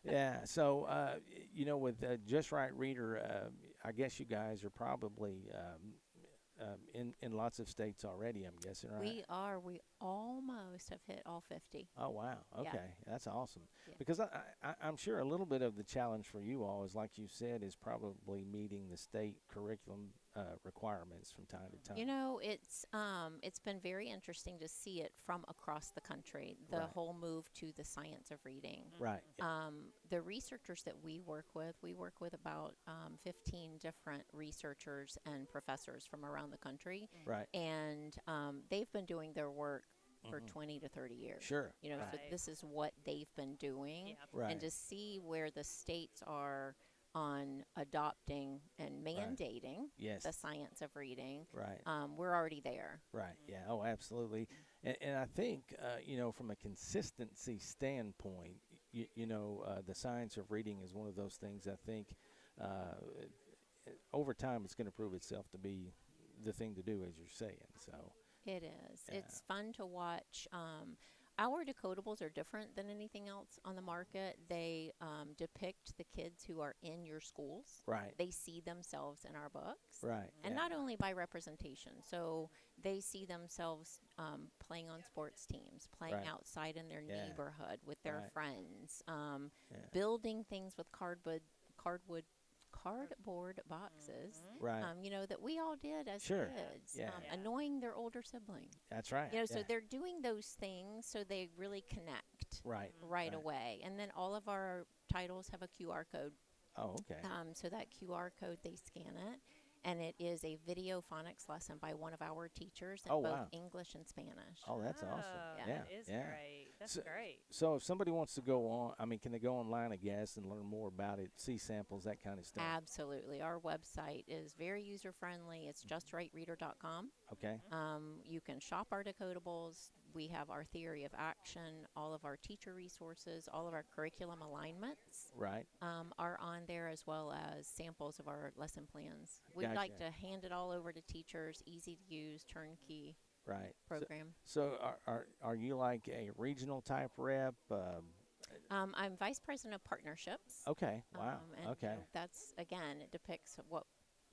Yeah. So, with Just Right Reader, I guess you guys are probably in lots of states already, I'm guessing, right? We are. We almost have hit all 50. Oh, wow. Yeah. Okay. That's awesome. Yeah. Because I'm sure a little bit of the challenge for you all is, like you said, is probably meeting the state curriculum requirements from time to time. It's been very interesting to see it from across the country, the Right. whole move to the science of reading. Right. The researchers that we work with about 15 different researchers and professors from around the country. Right. And they've been doing their work for 20 to 30 years. Sure. So Right. this is what they've been doing. Yeah. Right. And to see where the states are on adopting and mandating Yes. the science of reading, Right. we're already there. Right. Yeah. Oh, absolutely. And I think, from a consistency standpoint, the science of reading is one of those things I think over time it's going to prove itself to be the thing to do, as you're saying. So, It is. Yeah. It's fun to watch. Our decodables are different than anything else on the market. They depict the kids who are in your schools. right. They see themselves in our books. Right. And yeah. not only by representation. So they see themselves playing on sports teams, playing Right. outside in their Yeah. neighborhood with their Right. friends, Yeah. building things with cardboard boxes. Right. That we all did as Sure. kids, Yeah. Yeah. annoying their older sibling. That's right. So yeah. they're doing those things so they really connect Right. right Right. away. And then all of our titles have a QR code. Oh, okay. So that QR code, they scan it, and it is a video phonics lesson by one of our teachers in Oh, both wow. English and Spanish. Oh, that's awesome. Oh, Yeah. That is yeah. great. That's So- great. So if somebody wants to go on, I mean, can they go online, I guess, and learn more about it, see samples, that kind of stuff? Absolutely. Our website is very user friendly. It's justrightreader.com. Okay. You can shop our decodables. We have our theory of action, all of our teacher resources, all of our curriculum alignments Right. are on there, as well as samples of our lesson plans. We'd like Gotcha. to hand it all over to teachers, easy to use, turnkey Right. program. So are you like a regional type rep? I'm vice president of partnerships. Okay. Wow. And Okay. that's, again, it depicts what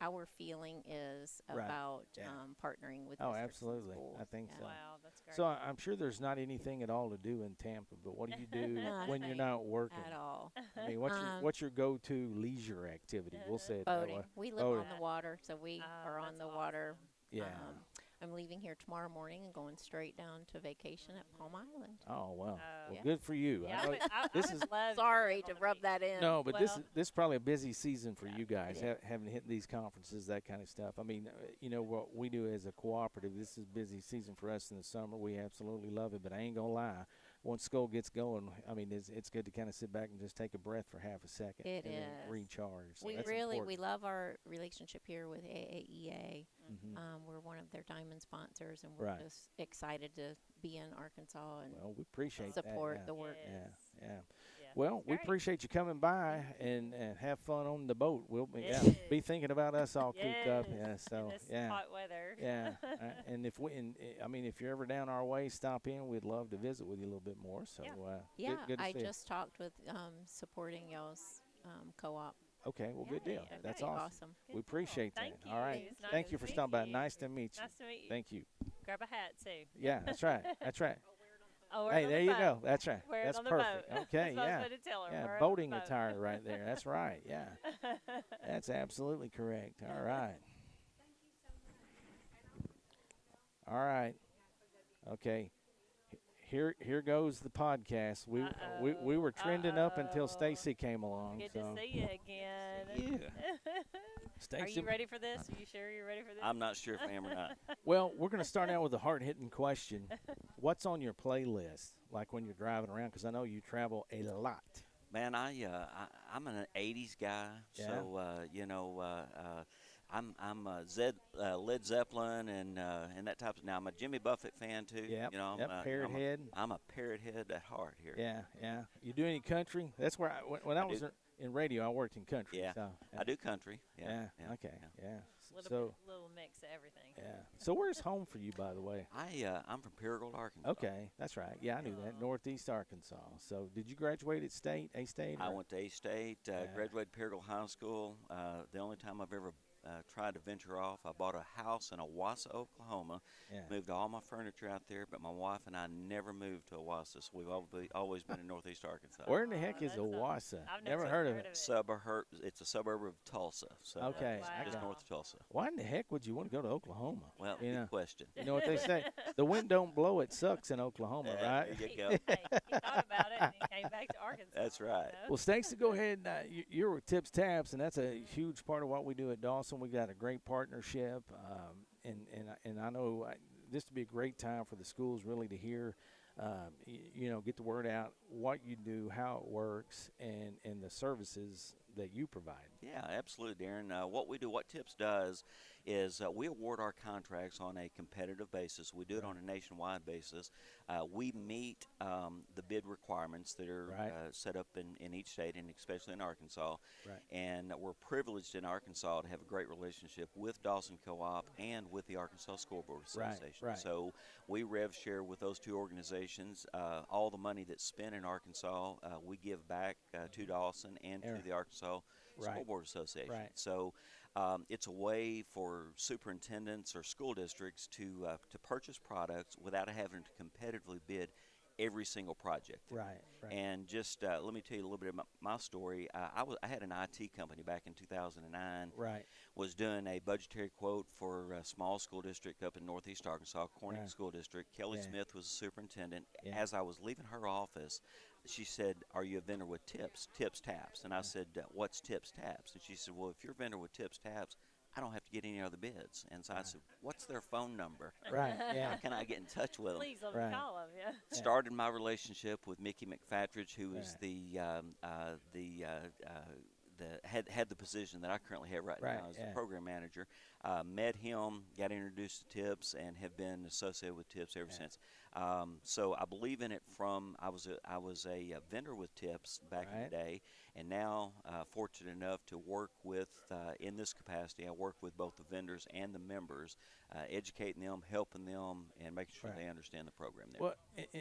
our feeling is Right. about Yeah. Partnering with Oh, districts and absolutely. schools. I think Yeah. so. Wow, that's great. So I'm sure there's not anything at all to do in Tampa, but what do you do when you're Nothing not working? at all. I mean, what's your go-to leisure activity? We'll say it that Boating. way. We live Boating. on the water, so we Oh, are on that's the water. Yeah. I'm leaving here tomorrow morning and going straight down to vacation at Palm Island. Oh well. Oh. Well, Yeah. good for you. Yeah, I know this is Sorry to rub that in. no, but Well- this is probably a busy season for you guys, is. having hit these conferences, that kind of stuff. I mean, you know what we do as a cooperative. This is busy season for us in the summer. We absolutely love it, but I ain't gonna lie. Once school gets going, I mean, it's good to kind of sit back and just take a breath for half a second It and then is. recharge. So We that's really important. we love our relationship here with AAEA. Mhm. We're one of their diamond sponsors, and we're Right. just excited to be in Arkansas and Well, we appreciate support that. the work. Yeah, Yes. yeah. Yeah. Well, It's we great. appreciate you coming by and have fun on the boat. We'll be, Yes. be thinking about us all cooped up. Yes, Yeah, in so this yeah. hot weather. Yeah, and I mean, if you're ever down our way, stop in. We'd love to visit with you a little bit more. So, Yeah. Yeah, good to I see you. just talked with supporting y'all's co-op. Okay, well, good deal. Yay, That's okay. awesome. Good We deal. appreciate Thank that. you. All right, It's nice thank to you for meet stopping by. you. Nice to meet you. Nice to meet you. Thank you. Grab a hat too. Yeah, that's right. That's right. Oh, wear Hey, it on there the you boat. go. That's right. Wear it That's on the perfect. boat. Okay, That's what I was yeah. going to tell her. Yeah, Wear it on the boating boat. attire right there. That's right. Yeah, that's absolutely correct. All right. All right. Okay. Here goes the podcast. We were trending up until Uh-oh. Stacy came along. Good so to see you again. Are Stacy. you ready for this? Are you sure you're ready for this? I'm not sure if I am or not. Well, we're going to start out with a hard-hitting question. What's on your playlist, like when you're driving around? Because I know you travel a lot. Man, I'm an '80s guy, Yeah. so I'm Led Zeppelin and that type of. Now I'm a Jimmy Buffett fan too. Yep, You know, yep, Parrot Head. I'm a parrot head at heart here. Yeah, yeah. You do any country? That's where when I was do. in radio, I worked in country. Yeah, So, I do country. Yeah. Yeah. Okay. Yeah. Little mix of everything. Yeah. So where's home for you, by the way? I'm from Paragould, Arkansas. Okay, that's right. Yeah, I knew that. Northeast Arkansas. So did you graduate at State, A-State? I or- went to A-State, graduated Paragould High School. The only time I've ever tried to venture off, I bought a house in Owasso, Oklahoma. Yeah. Moved all my furniture out there, but my wife and I never moved to Owasso. So we've always been in Northeast Arkansas. Where in the heck is that's Owasso? I've Never heard of it. It's a suburb of Tulsa. So Okay, I just got it. north of Tulsa. Why in the heck would you want to go to Oklahoma? Well, You good know. question. You know what they say? The wind don't blow, it sucks in Oklahoma, right? There you go. Hey, he thought about it and he came back to Arkansas. That's right. you know? Well, Stacey, go ahead. You're with Tips Taps, and that's a huge part of what we do at Dawson. We got a great partnership, and I know this would be a great time for the schools really to hear, get the word out, what you do, how it works, and the services that you provide. Yeah, absolutely, Darren. What we do, what TIPS does, is we award our contracts on a competitive basis. We do it on a nationwide basis. We meet the bid requirements that are Right. set up in each state, and especially in Arkansas. Right. And we're privileged in Arkansas to have a great relationship with Dawson Co-op and with the Arkansas School Board Right, Association. right. So we rev share with those two organizations. All the money that's spent in Arkansas, we give back to Dawson and Aaron. to the Arkansas School Right. Board Association. Right. So it's a way for superintendents or school districts to purchase products without having to competitively bid every single project. Right. Right. And just let me tell you a little bit about my story. I had an IT company back in 2009. Right. Was doing a budgetary quote for a small school district up in Northeast Arkansas, Corning Yeah. School District. Kelly Yeah. Smith was the superintendent. Yeah. As I was leaving her office, she said, "Are you a vendor with Tips Taps?" And I said, "What's Tips Taps?" And she said, "Well, if you're a vendor with Tips Taps, I don't have to get any other bids. And so I said, what's their phone number? Right. Yeah. How can I get in touch with them? Please let Right. me call them. Yeah. Started my relationship with Mickey McFatridge, who is Right. had the position that I currently have right Right, now as yeah. the program manager. Met him, got introduced to TIPS, and have been associated with TIPS ever since. So I believe in it from I was a vendor with TIPS back in Right. the day, and now fortunate enough to work with in this capacity. I work with both the vendors and the members, educating them, helping them, and making sure Right. they understand the program there. Well,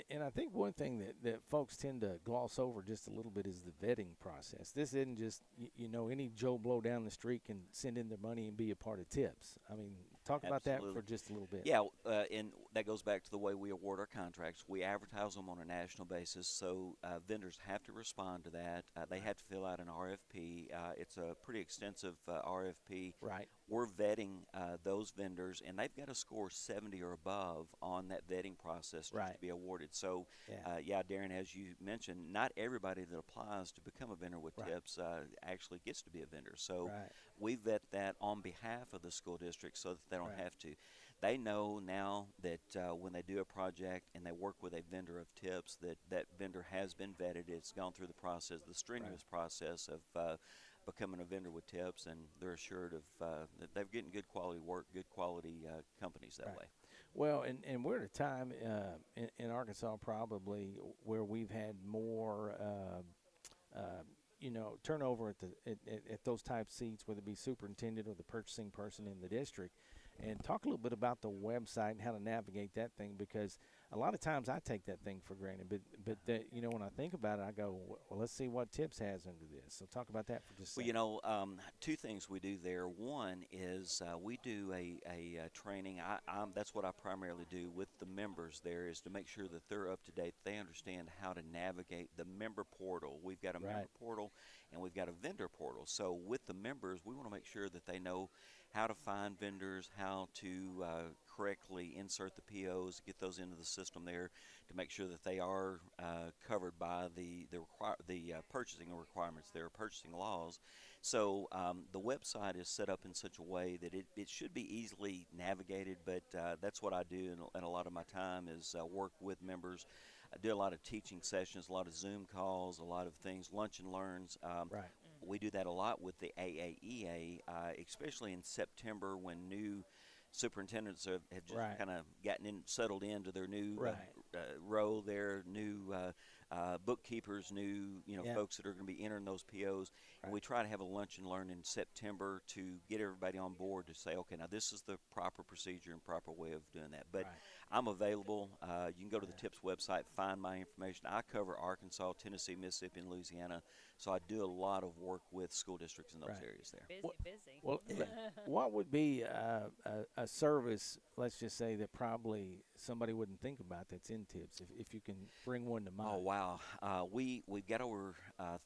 and I think one thing that folks tend to gloss over just a little bit is the vetting process. This isn't just, any Joe Blow down the street can send in their money and be a part of TIPS. I mean, talk about that Absolutely. for just a little bit. Yeah, and that goes back to the way we award our contracts. We advertise them on a national basis, so vendors have to respond to that. They have to fill out an RFP. It's a pretty extensive RFP. Right. We're vetting those vendors, and they've got to score 70 or above on that vetting process just Right. to be awarded. So, Yeah. Darren, as you mentioned, not everybody that applies to become a vendor with Right. TIPS actually gets to be a vendor. So Right. we vet that on behalf of the school district so that they don't Right. have to. They know now that when they do a project and they work with a vendor of TIPS, that vendor has been vetted. It's gone through the process, the strenuous process of becoming a vendor with TIPS, and they're assured of that they're getting good quality work, good quality companies that Right. way. Well, and we're at a time in Arkansas probably where we've had more, turnover at those type seats, whether it be superintendent or the purchasing person in the district. And talk a little bit about the website and how to navigate that thing, because a lot of times I take that thing for granted. But when I think about it, I go, well, let's see what TIPS has under this. So talk about that for just a second. Well, two things we do there. One is we do a training. That's what I primarily do with the members there, is to make sure that they're up to date. They understand how to navigate the member portal. We've got a member Right. portal and we've got a vendor portal. So with the members, we want to make sure that they know how to find vendors, how to correctly insert the POs, get those into the system there, to make sure that they are covered by the purchasing requirements, their purchasing laws. So the website is set up in such a way that it should be easily navigated, but that's what I do in a lot of my time is work with members. I do a lot of teaching sessions, a lot of Zoom calls, a lot of things, lunch and learns. Right. We do that a lot with the AAEA, especially in September when new superintendents have just Right. kind of settled into their new Right. role there, new bookkeepers, new Yeah. folks that are going to be entering those POs. And we try to have a lunch and learn in September to get everybody on board to say, okay, now this is the proper procedure and proper way of doing that. But Right. I'm available. You can go to the TIPS website, find my information. I cover Arkansas, Tennessee, Mississippi, and Louisiana, so I do a lot of work with school districts in those Right. areas there. Busy. Well, what would be a service, let's just say, that probably somebody wouldn't think about that's in TIPS, if you can bring one to mind? Oh, wow. We've got over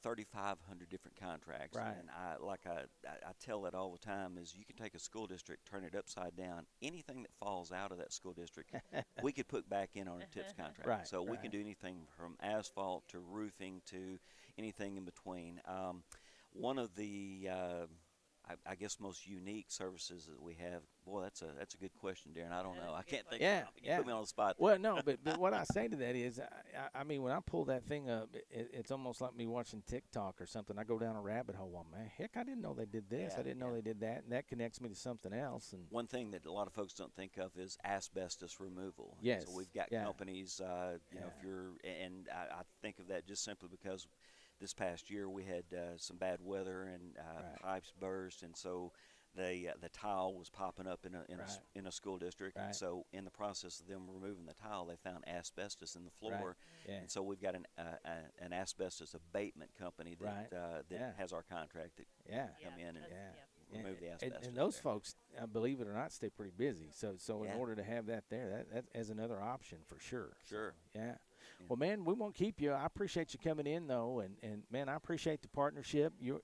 3,500 different contracts. Right. And I tell it all the time is you can take a school district, turn it upside down. Anything that falls out of that school district, we could put back in on a TIPS contract. Right, So we right. can do anything from asphalt to roofing to anything in between. One of the I guess most unique services that we have. Boy, that's a good question, Darren. I don't know. I can't think. Yeah, You put me on the spot. Well, no, but what I say to that is, I mean, when I pull that thing up, it's almost like me watching TikTok or something. I go down a rabbit hole. Well, man, heck, I didn't know they did this. Yeah, I didn't know they did that, and that connects me to something else. And One thing that a lot of folks don't think of is asbestos removal. Yes, So we've got yeah. companies, if you're, and I think of that just simply because this past year we had some bad weather and Right. pipes burst, and so the tile was popping up in Right. in a school district. Right. And so in the process of them removing the tile, they found asbestos in the floor. Yeah. And so we've got an asbestos abatement company that Right. that Yeah. has our contract that Yeah. come in and Yeah. remove the And asbestos. those there. folks, believe it or not, stay pretty busy. So in Yeah. order to have that there, that as another option for sure. Sure. Yeah. Well, man, we won't keep you. I appreciate you coming in, though, and man, I appreciate the partnership. You're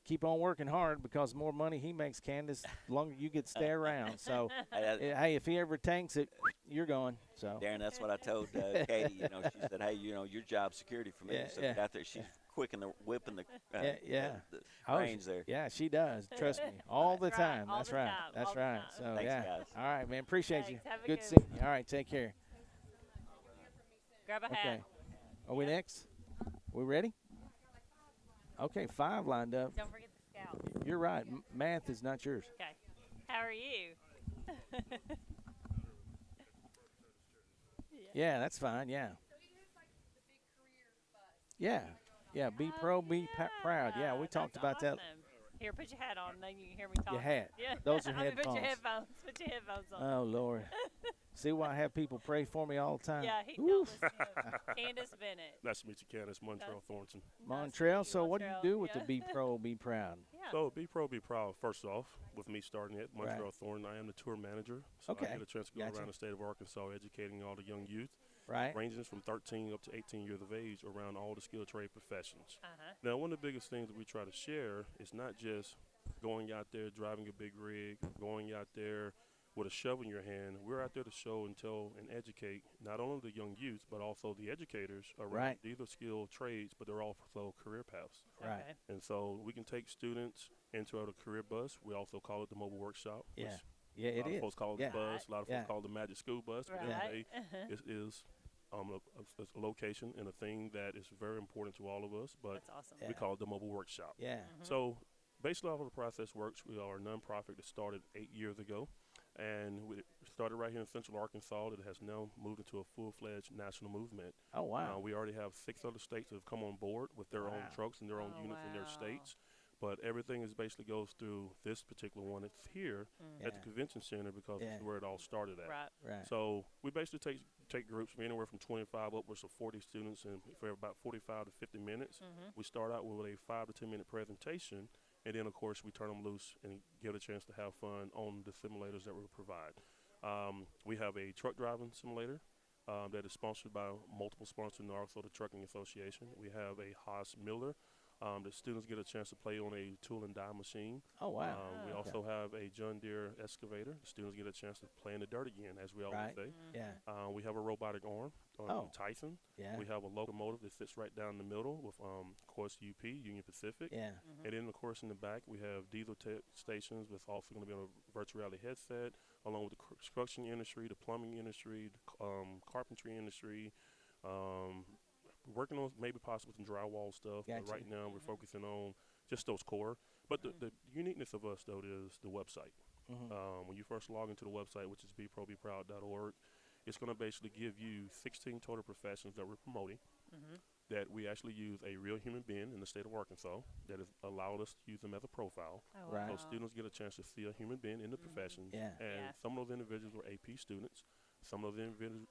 keep on working hard because the more money he makes, Candace, the longer you get to stay around. So, hey, if he ever tanks it, you're going. So, Darren, that's what I told Katie. You know, she said, "Hey, you know, your job's security for me." Yeah, So yeah. out there, she's quick in the whipping the yeah. the reins there. Yeah, she does. Trust me, all the That's right, time. all That's the right. time, That's all the right. time. So, Thanks, yeah. guys. All right, man. Appreciate you. Thanks. Have a Good good seeing you. All right, take care. Grab a Okay. hat. Are we next? We ready? Okay, 5 lined up. Don't forget the scouts. You're right. Math is not yours. Okay. How are you? Yeah, that's fine. Yeah. Yeah. Yeah. Be pro, be proud. Yeah, we talked about that. Awesome. Here, put your hat on, then you can hear me talk. Your hat. Yeah. Those are I mean, Put your headphones. headphones. Put your headphones on. Oh Lord. See why I have people pray for me all the time. Yeah, he Oof. told us. Candace Bennett. Nice to meet you, Candace. Montrell Thornton. Montreal. So what do you Montreal, do with yeah. the Be Pro, Be Proud? Yeah. So, be pro, be proud. First off, with me starting at Right. Montrell Thornton, I am the tour manager. So Okay. I get a chance to go Gotcha. around the state of Arkansas educating all the young youth, Right. ranging from 13 up to 18 years of age around all the skilled trade professions. Uh-huh. Now, one of the biggest things that we try to share is not just going out there driving a big rig, going out there with a shovel in your hand. We're out there to show and tell and educate not only the young youth, but also the educators around Right. these are skilled trades, but they're also career paths. Right. Okay. And so we can take students into our career bus. We also call it the mobile workshop. Yeah. Which Yeah, a it lot of is. folks call it Yeah. the bus. A lot of Yeah. folks call it the magic school bus. But Right. it is a location and a thing that is very important to all of us. But That's awesome. Yeah. we call it the mobile workshop. Yeah. So basically how the process works, we are a nonprofit that started 8 years ago. And we started right here in Central Arkansas that has now moved into a full-fledged national movement. Oh wow. We already have 6 other states that have come on board with their own Wow. trucks and their own Oh, units in their wow. states. But everything is basically goes through this particular one. It's here at the Yeah. convention center because Yeah. it's where it all started at. Right. Right. So we basically take groups from anywhere from 25 upwards to 40 students, and for about 45 to 50 minutes, we start out with a 5 to 10 minute presentation, and then of course we turn them loose and give a chance to have fun on the simulators that we provide. We have a truck driving simulator that is sponsored by multiple sponsors in the Arkansas Trucking Association. We have a Haas Miller. The students get a chance to play on a tool and die machine. Oh wow. We also have a John Deere excavator. The students get a chance to play in the dirt again, as we always Right. say. Yeah. We have a robotic arm Oh. Tyson. Yeah. We have a locomotive that sits right down the middle with, of course, UP, Union Pacific. Yeah. And then, of course, in the back, we have diesel stations with also going to be on a virtual reality headset, along with the construction industry, the plumbing industry, the carpentry industry. Working on maybe possibly some drywall stuff, Gotcha. but right now we're focusing on just those core. But the uniqueness of us, though, is the website. When you first log into the website, which is beprobeproud.org, it's going to basically give you 16 total professions that we're promoting, that we actually use a real human being in the state of Arkansas that has allowed us to use them as a profile. Oh, Right. wow. So students get a chance to see a human being in the professions. Yeah. And Yeah. some of those individuals were AP students. Some of the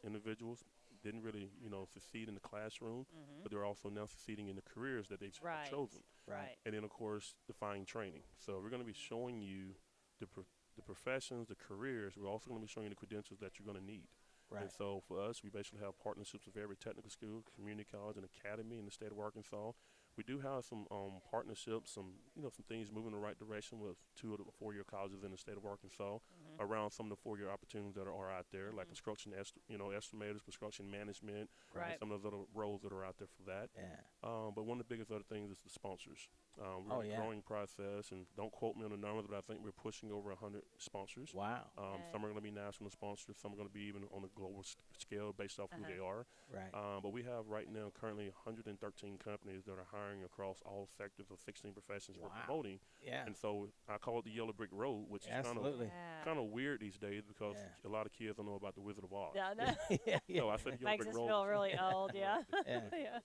individuals didn't really, succeed in the classroom, but they're also now succeeding in the careers that they've Right. chosen. Right. And then, of course, defining training. So we're going to be showing you the professions, the careers. We're also going to be showing you the credentials that you're going to need. Right. And so for us, we basically have partnerships with every technical school, community college, and academy in the state of Arkansas. We do have some partnerships, some things moving in the right direction with 2 of the 4-year colleges in the state of Arkansas around some of the 4-year opportunities that are out there, like construction, estimators, construction management, Right. and some of those other roles that are out there for that. Yeah. But one of the biggest other things is the sponsors. We're Oh, in a yeah. growing process, and don't quote me on the numbers, but I think we're pushing over 100 sponsors. Wow. Some are going to be national sponsors, some are going to be even on a global scale based off who they are. Right. But we have right now currently 113 companies that are hiring across all sectors of 16 professions we're Wow. promoting. Yeah. And so I call it the yellow brick road, which is Absolutely. Yeah. kind of weird these days because Yeah. a lot of kids don't know about the Wizard of Oz. Yeah, no. yeah. Yeah. So I said the yellow Makes brick us road. feel really old, yeah. Yeah. yeah.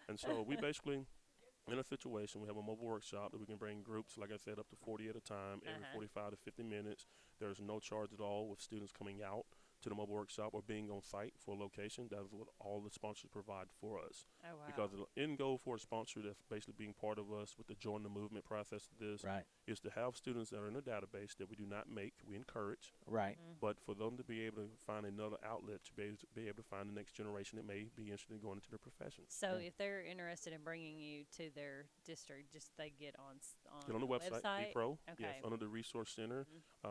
And so we basically, in a situation, we have a mobile workshop that we can bring groups, like I said, up to 40 at a time, every 45 to 50 minutes. There's no charge at all with students coming out to the mobile workshop or being on site for a location. That is what all the sponsors provide for us. Oh, wow. Because the end goal for a sponsor that's basically being part of us with the join the movement process of this Right. is to have students that are in a database that we do not make, we encourage, Right. but for them to be able to find another outlet to be able to find the next generation that may be interested in going into their professions. So Yeah. if they're interested in bringing you to their district, just they get on Get on the website, BPro. Yes, Okay. under the Resource Center,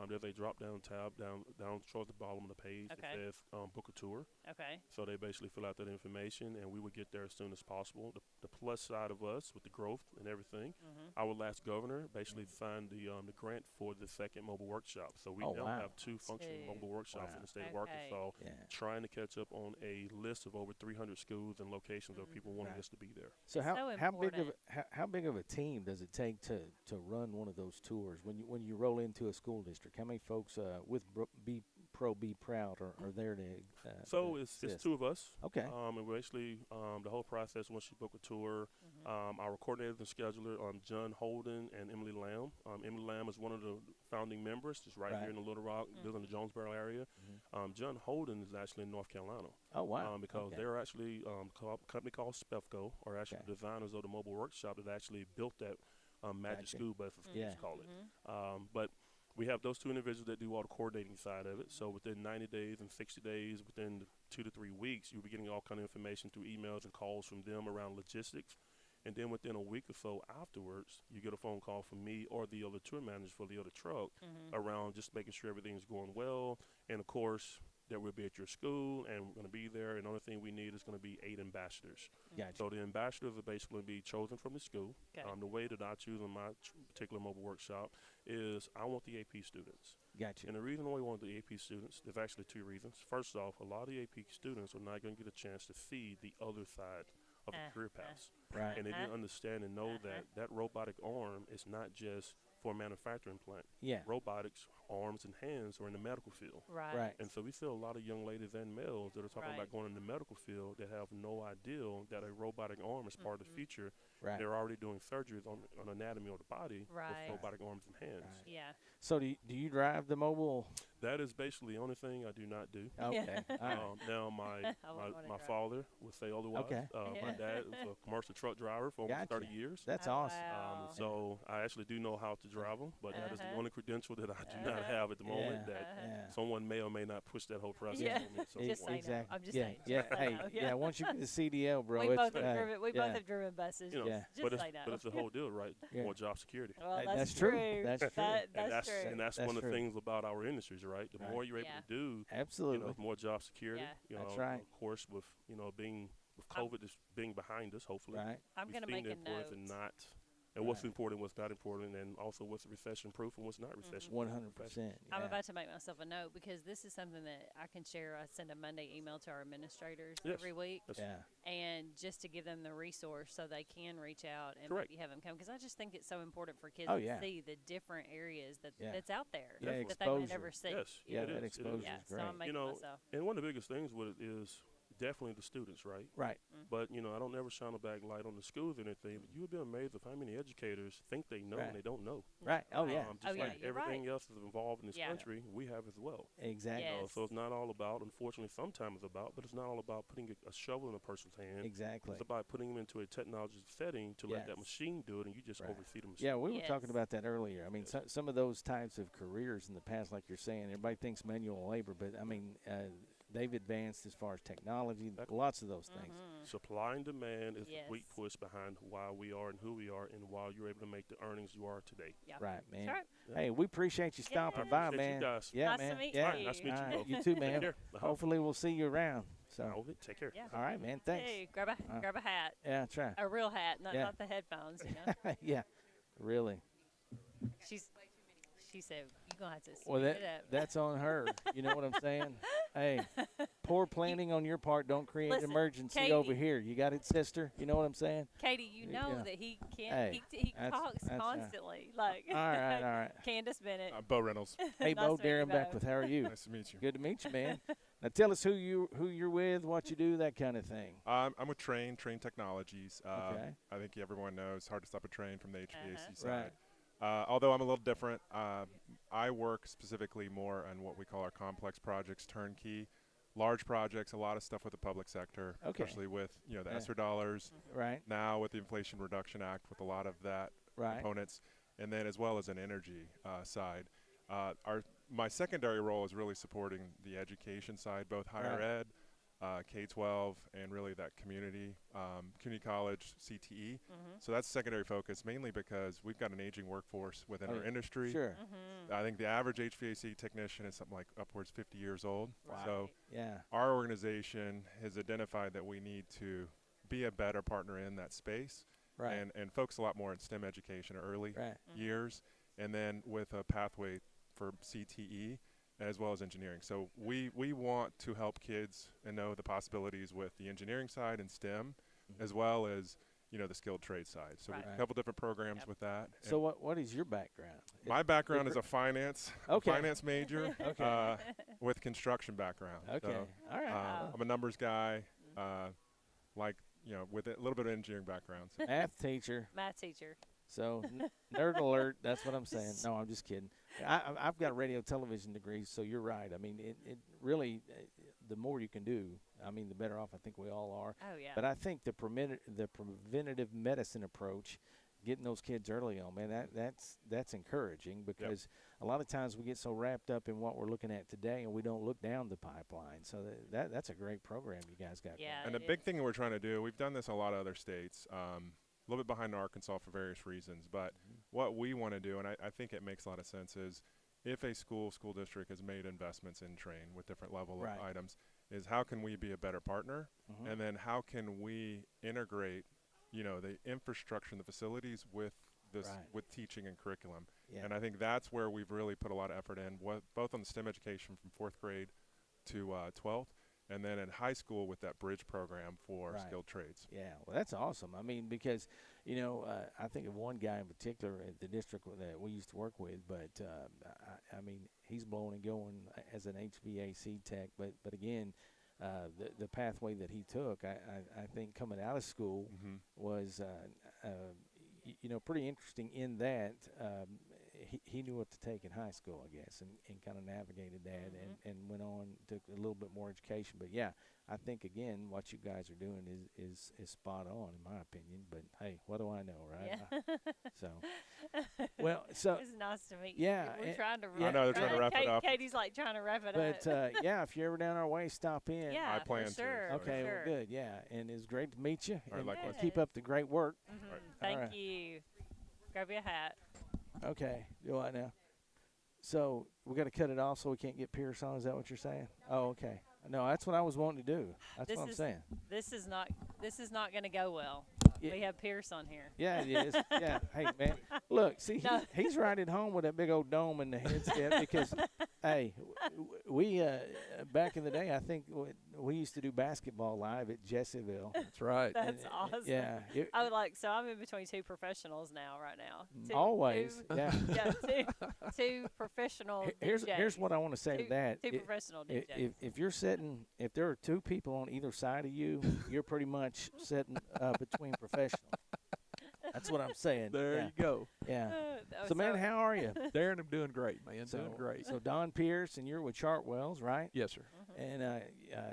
there's a drop-down tab down towards the bottom of the page that Okay. says book a tour. Okay. So they basically fill out that information, and we would get there as soon as possible. The plus side of us with the growth and everything, our last governor basically signed the grant for the second mobile workshop. So we Oh, now wow. have 2 functioning mobile workshops Wow. in the state of Okay. Arkansas, Yeah. trying to catch up on a list of over 300 schools and locations of people wanting Right. us to be there. So It's how so how big of important. how big of a team does it take to run one of those tours when you roll into a school district? How many folks with Be Pro Be Proud are there to So to it's assist? 2 of us. Okay. And basically, the whole process, once you book a tour, our coordinators and scheduler, John Holden and Emily Lamb. Emily Lamb is one of the founding members, just right Right. here in the Little Rock, lives in the Jonesboro area. John Holden is actually in North Carolina. Oh wow. Because Okay. they're actually a company called Spefco, or actually Okay. the designers of the mobile workshop that actually built that Magic Gotcha. School Bus, as Yeah. kids call it. But we have those 2 individuals that do all the coordinating side of it. So within 90 days and 60 days, within 2 to 3 weeks, you'll be getting all kind of information through emails and calls from them around logistics. And then within a week or so afterwards, you get a phone call from me or the other tour manager for the other truck around just making sure everything's going well. And of course, that we'll be at your school and we're going to be there. And the only thing we need is going to be 8 ambassadors. Gotcha. So the ambassadors are basically be chosen from the school. Okay. The way that I choose in my particular mobile workshop is I want the AP students. Gotcha. And the reason why we want the AP students, there's actually 2 reasons. First off, a lot of the AP students are not going to get a chance to see the other side of the career paths. Right. And they didn't understand and know that that robotic arm is not just for a manufacturing plant. Yeah. Robotics, arms and hands are in the medical field. Right. Right. And so we see a lot of young ladies and males that are talking Right. about going in the medical field that have no idea that a robotic arm is part of the future. Right. They're already doing surgeries on anatomy of the body Right. with robotic arms and hands. Right. Yeah. So do you drive the mobile? That is basically the only thing I do not do. Okay. All right. Now my I wouldn't wanna my drive. father would say otherwise. Okay. My dad was a commercial truck driver for almost Gotcha. 30 years. That's Oh, awesome. wow. So I actually do know how to drive them, but that is the Uh-huh. only credential that I do not have at the moment Yeah. that Yeah. someone may or may not push that whole process Yeah. on me at some Just point. say no. I'm just yeah. saying. Yeah. Just say Hey. no. Yeah. Once you get the CDL, bro, we it's both have hey, driven. We yeah. both have driven buses. You know, just but say it's, no. but it's the whole deal, right? Yeah. More job security. Well, Hey, that's, that's true. true. That's true. That's true. And that's That's one of the true. things about our industries, right? The Right. more you're able Yeah. to do, Absolutely. more job security. Yeah. You know, That's right. Of course, with being with COVID just being behind us, hopefully. Right. I'm we've going to seen make the a importance note. and not, and what's Right. important, what's not important, and also what's recession proof and what's not recession. 100%. I'm yeah. about to make myself a note because this is something that I can share. I send a Monday email to our administrators Yes. every week, That's Yeah. and just to give them the resource so they can reach out and Correct. maybe have them come because I just think it's so important for kids Oh, to yeah. see the different areas Yeah. that's out there Yeah, that they exposure. might never see. Yes. Yeah, it that is, it exposure is. Yeah, is so great. I'm making myself. And one of the biggest things with it is definitely the students, right? Right. But I don't never shine a bag light on the schools or anything. But you would be amazed of how many educators think they know Right. and they don't know. Right. Oh yeah. Just Oh, yeah, like you're everything right. else is involved in this Yeah. country, we have as well. Exactly. Yeah. So it's not all about, unfortunately, sometimes it's about, but it's not all about putting a shovel in a person's hand. Exactly. It's about putting them into a technology setting to let that Yes. machine do it, and you just Right. oversee the machine. Yeah, we were talking Yes. about that earlier. I mean, Yes. some of those types of careers in the past, like you're saying, everybody thinks manual labor, but I mean, they've advanced as far as technology, lots of those things. Supply and demand is Yes. the weak push behind why we are and who we are, and why you're able to make the earnings you are today. Yeah. Right, man. That's right. Hey, we appreciate you stopping by, Appreciate you man. guys. Yeah, Nice to man. meet yeah. you. Nice to meet you All right, both. you too, man. care. Uh-huh. Hopefully, we'll see you around. So, All right, take care. Yeah. all right, man. Thanks. Hey, grab a hat, Yeah, try. a real hat, not Yeah. not the headphones. You know. Yeah, really. She said you're gonna have to speed Well, it up. that's on her. You know what I'm saying? Hey, poor planning on your part. Don't create Listen, an emergency Katie. over here. You got it, sister? You know what I'm saying? Katie, you know Yeah. that he can't. Hey, he that's- talks that's, constantly. Like All right, all right. Candace Bennett. Bo Reynolds. Hey, Nice Bo, to meet you, Darren Bo. Beckwith. How are you? Nice to meet you. Good to meet you, man. Now tell us who you're with, what you do, that kind of thing. I'm with Train Technologies. Okay. I think everyone knows hard to stop a train from the HVAC Uh-huh. side. Although I'm a little different, I work specifically more on what we call our complex projects, turnkey, large projects, a lot of stuff with the public sector, Okay. especially with the Yeah. ESSER dollars. Right. Now with the Inflation Reduction Act, with a lot of that Right. components, and then as well as an energy side. My secondary role is really supporting the education side, both higher Right. ed, K-12, and really that community college, CTE. So that's secondary focus, mainly because we've got an aging workforce within Oh, our industry. Sure. I think the average HVAC technician is something like upwards 50 years old. Wow. So Yeah. our organization has identified that we need to be a better partner in that space Right. and focus a lot more on STEM education early Right. years, and then with a pathway for CTE as well as engineering. So we want to help kids and know the possibilities with the engineering side and STEM, as well as the skilled trade side. So we have Right. a couple different programs with that. So what is your background? My background is a finance major Okay. with construction background. Okay. So, All right. I'm a numbers guy, with a little bit of engineering background. So. Math teacher. Math teacher. So nerd alert. That's what I'm saying. No, I'm just kidding. I've got a radio television degree, so you're right. I mean, it really, the more you can do, I mean, the better off I think we all are. Oh, yeah. But I think the preventative medicine approach, getting those kids early on, man, that's encouraging, because a lot of times we get so wrapped up in what we're looking at today and we don't look down the pipeline. So that's a great program you guys got. Yeah. And the big thing that we're trying to do, we've done this in a lot of other states, a little bit behind Arkansas for various reasons, but what we want to do, and I think it makes a lot of sense, is if a school district has made investments in train with different level Right. of items, is how can we be a better partner, and then how can we integrate the infrastructure and the facilities with this Right. with teaching and curriculum. Yeah. And I think that's where we've really put a lot of effort in, both on the STEM education from 4th grade to 12th, and then in high school with that bridge program for Right. skilled trades. Yeah, well, that's awesome. I mean, because, I think of one guy in particular at the district that we used to work with, but, I mean, he's blowing and going as an HVAC tech. But again, the pathway that he took, I think coming out of school was, pretty interesting in that he knew what to take in high school, I guess, and kind of navigated that and went on, took a little bit more education. But, yeah, I think, again, what you guys are doing is spot on, in my opinion. But, hey, what do I know, right? Yeah. So It's nice to meet you. yeah, We're trying to I know they're trying to wrap it up. Katie's like trying to wrap it but up. yeah, if you're ever down our way, stop in. Yeah, I plan for to, sure. so. Okay, for well, sure. good. Yeah, and it's great to meet you. All right, and likewise. keep up the great work. Right. Thank right. you. Grab you a hat. Okay, do what now? So we got to cut it off so we can't get Pierce on. Is that what you're saying? Oh, okay. No, that's what I was wanting to do. That's This what I'm is- saying. This is not going to go well. Yeah. We have Pierce on here. Yeah, it is. Yeah. Hey, man. Look, see, No. he's right at home with that big old dome in the headset because, hey, we back in the day, I think we used to do basketball live at Jesseville. That's right. That's And, awesome. Yeah. I would like, so I'm in between two professionals now, right now. Always, yeah. Two professional Here's DJs. what I want to say to that. Two professional DJs. If you're sitting, if there are two people on either side of you, you're pretty much sitting between professionals. That's what I'm saying. There yeah. you go. Yeah. So, man, how are you? Darren, I'm doing great, man. Doing great. So, Don Pierce, and you're with Chartwells, right? Yes, sir. And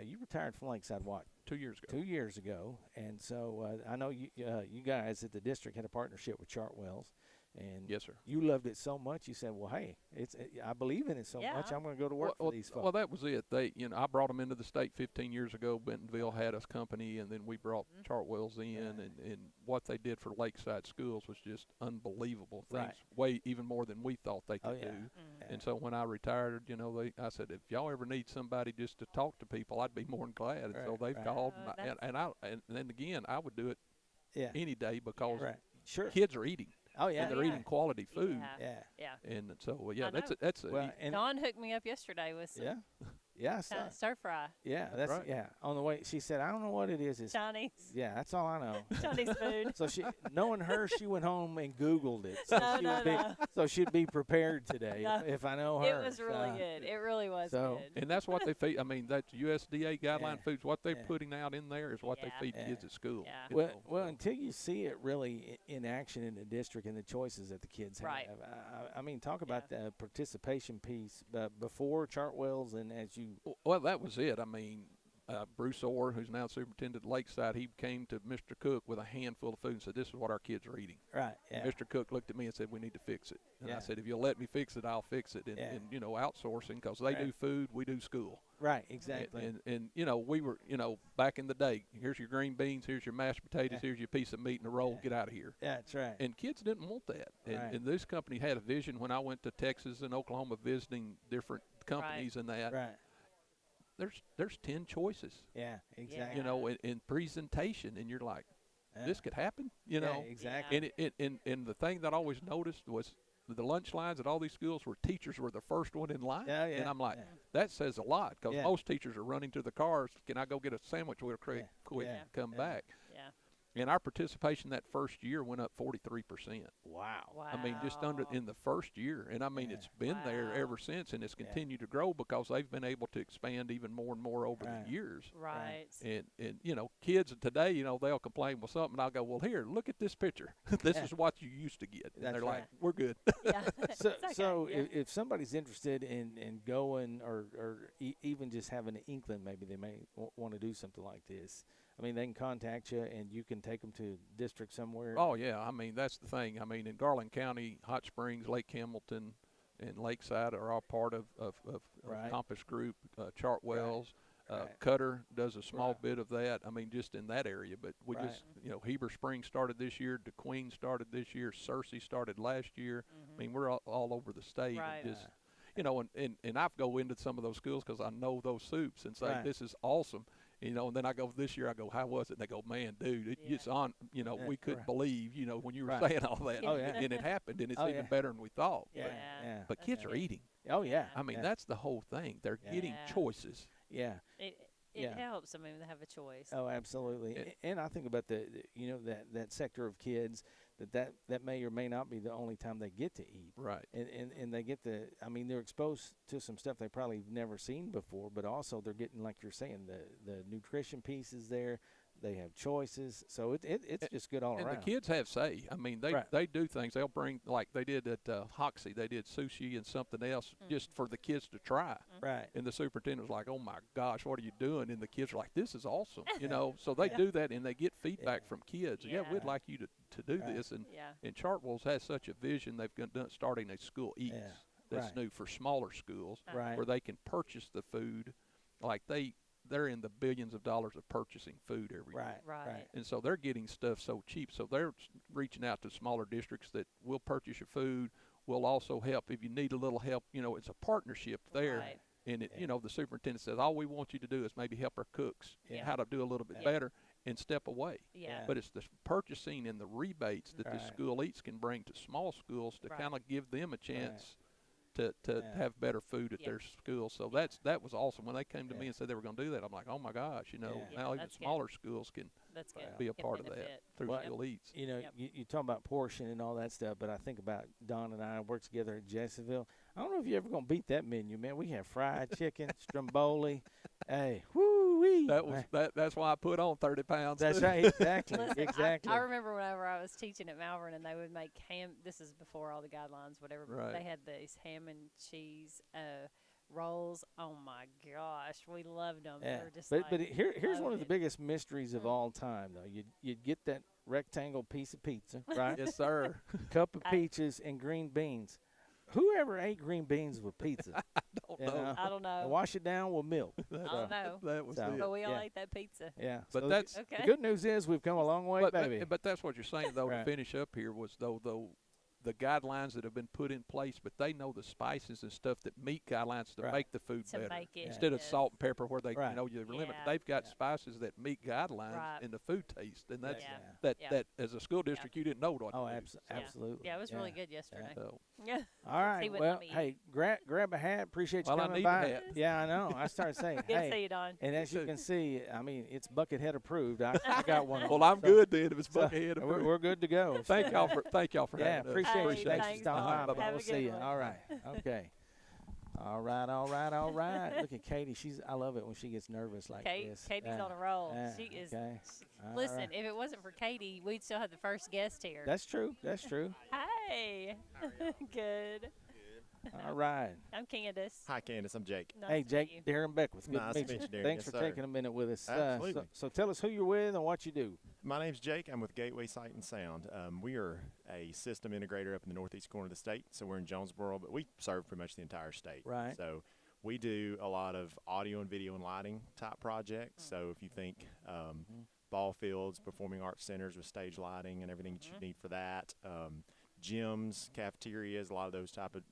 you retired from Lakeside, what? 2 years ago. 2 years ago. And so I know you guys at the district had a partnership with Chartwells. And yes, sir. You loved it so much, you said, well, hey, I believe in it so much, I'm going to go to work for these folks. Well, that was it. I brought them into the state 15 years ago. Bentonville had us company, and then we brought Chartwells in, and what they did for Lakeside schools was just unbelievable. Things way even more than we thought they could do. And so when I retired, I said, if y'all ever need somebody just to talk to people, I'd be more than glad. And so they've called, and then again, I would do it any day because kids are eating. Oh yeah, and they're eating quality food. Yeah. And so that's Don hooked me up yesterday with some Yeah, I saw it. Stir fry. Yeah, that's right. yeah. On the way, she said, "I don't know what it is." It's Chinese. yeah, that's all I know. Chinese food. So she, knowing her, she went home and Googled it. So No, she no, would be, no. so she'd be prepared today No. if I know her. It was really good. It really was So- good. And that's what they feed. I mean, that's USDA guideline Yeah. foods. What they're Yeah. putting out in there is what they Yeah. feed Yeah. kids at school. Yeah. you Well, know, well, so. until you see it really in action in the district and the choices that the kids Right. have. I mean, talk about the participation piece before Chartwell's and as you. Well, that was it. I mean, Bruce Orr, who's now superintendent at Lakeside, he came to Mr. Cook with a handful of food and said, "This is what our kids are eating." Right. Yeah. And Mr. Cook looked at me and said, "We need to fix it." And Yeah. I said, "If you'll let me fix it, I'll fix it." And, Yeah. and you know, outsourcing, because they do Right. food, we do school. Right. Exactly. And you know, we were, you know, back in the day, here's your green beans, here's your mashed potatoes, Yeah. here's your piece of meat and a roll, Yeah. get out of here. Yeah, that's right. And kids didn't want that. Right. And this company had a vision when I went to Texas and Oklahoma visiting different companies and that. Right. There's 10 choices, Yeah. Exactly. you know, in presentation, and you're like, Yeah. this could happen, you Yeah, know. exactly. And the thing that I always noticed was the lunch lines at all these schools where teachers were the first one in line. Yeah, yeah, And I'm like, yeah. that says a lot, because Yeah. most teachers are running to the cars. Can I go get a sandwich real quick, Yeah. come Yeah. back? Yeah. And our participation that first year went up 43%. Wow. Wow. I mean, just under in the first year, and I mean, Yeah. it's been there Wow. ever since, and it's Yeah. continued to grow because they've been able to expand even more and more over Right. the years. Right. And you know, kids today, you know, they'll complain with something. I'll go, well, here, look at this picture. This Yeah. is what you used to get. And That's they're right. like, we're good. Yeah. So, It's okay, so yeah. if somebody's interested in going or even just having an inkling, maybe they may want to do something like this. I mean, they can contact you, and you can take them to district somewhere. Oh yeah, I mean, that's the thing. I mean, in Garland County, Hot Springs, Lake Hamilton, and Lakeside are all part of Right. Compass Group. Chartwells, Right. Cutter does a small Right. bit of that. I mean, just in that area. But we Right. just, you know, Heber Springs started this year, DeQueen started this year, Searcy started last year. I mean, we're all over the state. Mm-hmm. Right. And just, you know, and I go into some of those schools because I know those soups and say, Right. this is awesome. You know, and then I go this year, I go, how was it? And they go, man, dude, Yeah. it's on, you know, Yeah, we couldn't right. believe, you know, when you were Right. saying all that. Oh, yeah. And it happened, and it's Oh, even yeah. better than we thought. Yeah. But, Yeah. but kids are eating. Oh yeah. I mean, yeah. that's the whole thing. They're Yeah. getting Yeah. choices. Yeah. It Yeah. helps. I mean, to have a choice. Oh, absolutely. And I think about you know, that sector of kids that may or may not be the only time they get to eat. Right. And they get I mean, they're exposed to some stuff they probably never seen before, but also they're getting, like you're saying, the nutrition pieces there. They have choices, so it's just good all And around. the kids have say. I mean, Right. they do things. They'll bring, like they did at Hoxie, they did sushi and something else just for the kids to try. Right. And the superintendent was like, oh, my gosh, what are you doing? And the kids are like, this is awesome. You know, so they do that, and they get feedback from kids. Yeah, Yeah. we'd like you to do Right. this. And, Yeah. and Chartwell's has such a vision. They've done starting a school eats Yeah. that's Right. new for smaller schools Right. where they can purchase the food. Like they're in the billions of dollars of purchasing food every year. Right. Right. And so they're getting stuff so cheap. So they're reaching out to smaller districts that will purchase your food. Will also help if you need a little help. You know, it's a partnership there. Right. And you know, the superintendent says, all we want you to do is maybe help our cooks Yeah. how to do a little bit Yeah. better and step away. Yeah. But it's the purchasing and the rebates that the Right. school eats can bring to small schools to Right. kind of give them a chance to Yeah. have better food at Yeah. their school. So that was awesome. When they came to me and said they were going to do that, I'm like, oh my gosh, you know, Yeah. Yeah, now even that's good. smaller schools can That's good. be a Can part of that benefit. through Well, School Eats. You know, Yep. you talk about portion and all that stuff, but I think about Don and I work together at Jesseville. I don't know if you're ever going to beat that menu, man. We have fried chicken, stromboli. Hey, whoo-wee. That's why I put on 30 pounds. That's too. right, exactly, Listen, exactly. I remember whenever I was teaching at Malvern and they would make ham. This is before all the guidelines, whatever. But Right. they had these ham and cheese rolls. Oh my gosh, we loved them. Yeah. They were just But like, here's one of the loaded. biggest mysteries of all time, though. You'd get that rectangle piece of pizza, right? Yes, sir. Cup of peaches and green beans. Whoever ate green beans with pizza? Don't you know. I don't know. And wash it down with milk. I don't know. That was So- it. But we all Yeah. ate that pizza. Yeah. But so that's- the Okay. good news is we've come a long way, But, baby. but that's what you're saying, though, Right. to finish up here was, though, the guidelines that have been put in place, but they know the spices and stuff that meet guidelines to make the food To better. make it, Instead of yes. salt and pepper where they, Right. you know, you limit. Yeah. They've got spices that meet guidelines Right. in the food taste, and that's Yeah. that Yeah. that as a school district you didn't know what Oh, to do. So, absolutely. Yeah, it was really good yesterday. so, Yeah. All right. See what Well, I'm eating. hey, grab a hat. Appreciate you Well, I coming need a by. hat. Yeah, I know. I started saying, Good to hey. see you, Don. And as you can see, I mean, it's Buckethead approved. I got one. well, I'm good then. If it's Buckethead, We're good to go. thank y'all for Yeah, having us. appreciate you. Hey, Thanks for thanks, stopping Bob. by. Bye-bye. Have a We'll good see you. one. All right. Okay. All right. Look at Katie. I love it when she gets nervous like this. Katie's Yeah. on a roll. Yeah, She is. okay. All Listen, right. if it wasn't for Katie, we'd still have the first guest here. That's true. Hey. Good. All right. I'm Candace. Hi, Candace. I'm Jake. Nice Hey, to meet Jake, you. Darren Beckwith. Good Nice to to meet you. meet you, Darren. Thanks Yes, for sir. taking a minute with us. Absolutely. So tell us who you're with and what you do. My name's Jake. I'm with Gateway Sight and Sound. We are a system integrator up in the northeast corner of the state. So we're in Jonesboro, but we serve pretty much the entire state. Right. So we do a lot of audio and video and lighting type projects. So if you think ball fields, performing arts centers with stage lighting and everything that you need for that, gyms, cafeterias, a lot of those type of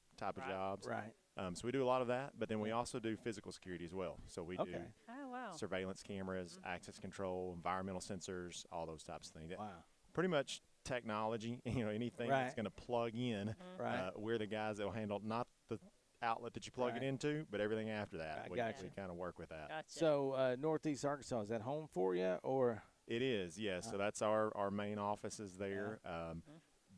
jobs. Right. So we do a lot of that, but then we also do physical security as well. So we do Oh, wow. surveillance cameras, access control, environmental sensors, all those types of things. Wow. Pretty much technology, anything that's going to plug in. Right. We're the guys that will handle not the outlet that you plug it into, but everything after that. I We gotcha. kind of work with that. Gotcha. So Northeast Arkansas, is that home for you or? It is, yes. So that's our main office is there.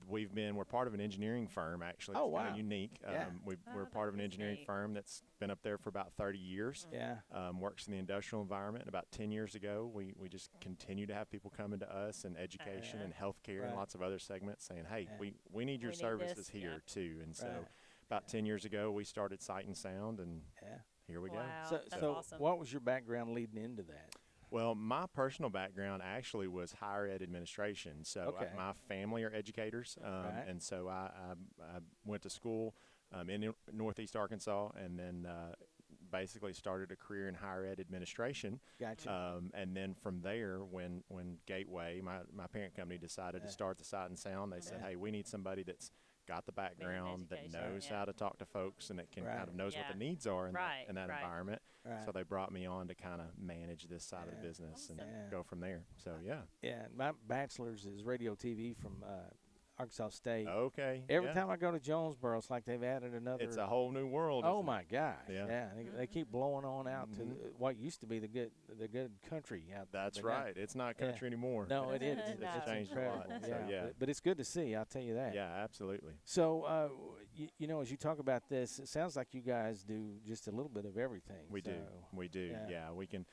We're part of an engineering firm, actually. Oh, It's kinda wow. unique. Yeah. We're part of an that is engineering neat. firm that's been up there for about 30 years. Yeah. Works in the industrial environment. About 10 years ago, we just continue to have people coming to us in education and healthcare and Right. lots of other segments saying, hey, Yeah. we need your We need services this, here yeah. too. And so Right. about 10 years ago, we started Sight and Sound, and Yeah. here we go. Wow. So, that's so awesome. what was your background leading into that? Well, my personal background actually was higher ed administration. So Okay. my family are educators, Right. and so I went to school in Northeast Arkansas, and then basically started a career in higher ed administration. Gotcha. And then from there, when Gateway, my parent company, decided to start the Sight and Sound, they said, hey, we need somebody that's got the background, that education, knows yeah. how to talk to folks, and that can kind of knows what Yeah. the needs are in Right, that right. environment. Right. So they brought me on to kind of manage this side of the business and Awesome. go from there. So yeah. Yeah, my bachelor's is radio TV from Arkansas State. Okay. Every yeah. time I go to Jonesboro, it's like they've added another. It's a whole new world. Oh isn't my it? gosh! Yeah. They keep blowing on out to Mhm. what used to be the good country out there. That's but now- right. It's not Yeah. country anymore. No, it is. It's, No. it's changed a lot. incredible. So yeah. But it's good to see. I'll tell you that. Yeah, absolutely. So, you know, as you talk about this, it sounds like you guys do just a little bit of everything. We do. so, We do. yeah. Yeah, we can.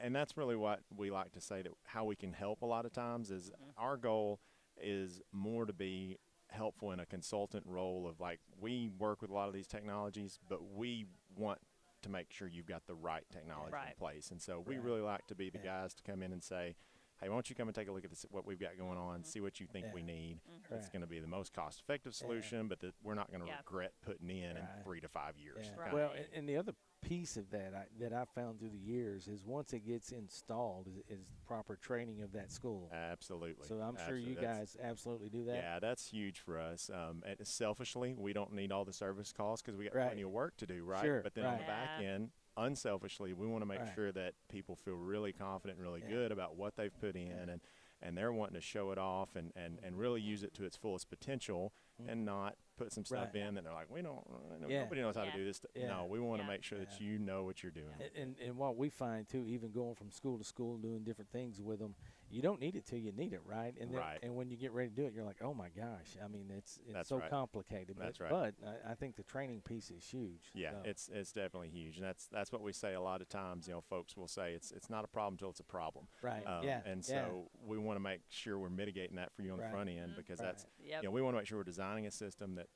And that's really what we like to say, that how we can help a lot of times is our goal is more to be helpful in a consultant role of, like, we work with a lot of these technologies, but we want to make sure you've got the right technology in Right. place. And so we Right. really like to be the Yeah. guys to come in and say, hey, why don't you come and take a look at this, what we've got going on, see what you think Yeah. we need. It's Right. going to be the most cost-effective solution, but that we're not going to Yeah. regret putting in Right. 3 to 5 years. Yeah. Right. Well, and the other piece of that I found through the years is once it gets installed is proper training of that school. Absolutely. So I'm sure you Absolutely. That's- guys absolutely do that. Yeah, that's huge for us. And selfishly, we don't need all the service costs because we got Right. plenty of work to do, right? Sure, But then on right. the back Yeah. end, unselfishly, we want to make Right. sure that people feel really confident and really Yeah. good about what they've put in, and they're wanting to show it off and really use it to its fullest potential, and not put some stuff Right. in that they're like, we don't, Yeah. nobody knows how Yeah. to do this. Yeah. No, we want to Yeah. make sure that Yeah. you know what you're doing. And what we find too, even going from school to school, doing different things with them, you don't need it till you need it, right? And then, Right. and when you get ready to do it, you're like, oh my gosh! I mean, it's That's so right. complicated. That's but, right. But I think the training piece is huge. Yeah, so. it's definitely huge, and that's what we say a lot of times. Folks will say it's not a problem until it's a problem. Right. And yeah. so we want to make sure we're mitigating that for you on Right. the front end, because that's Yep. we want to make sure we're designing a system that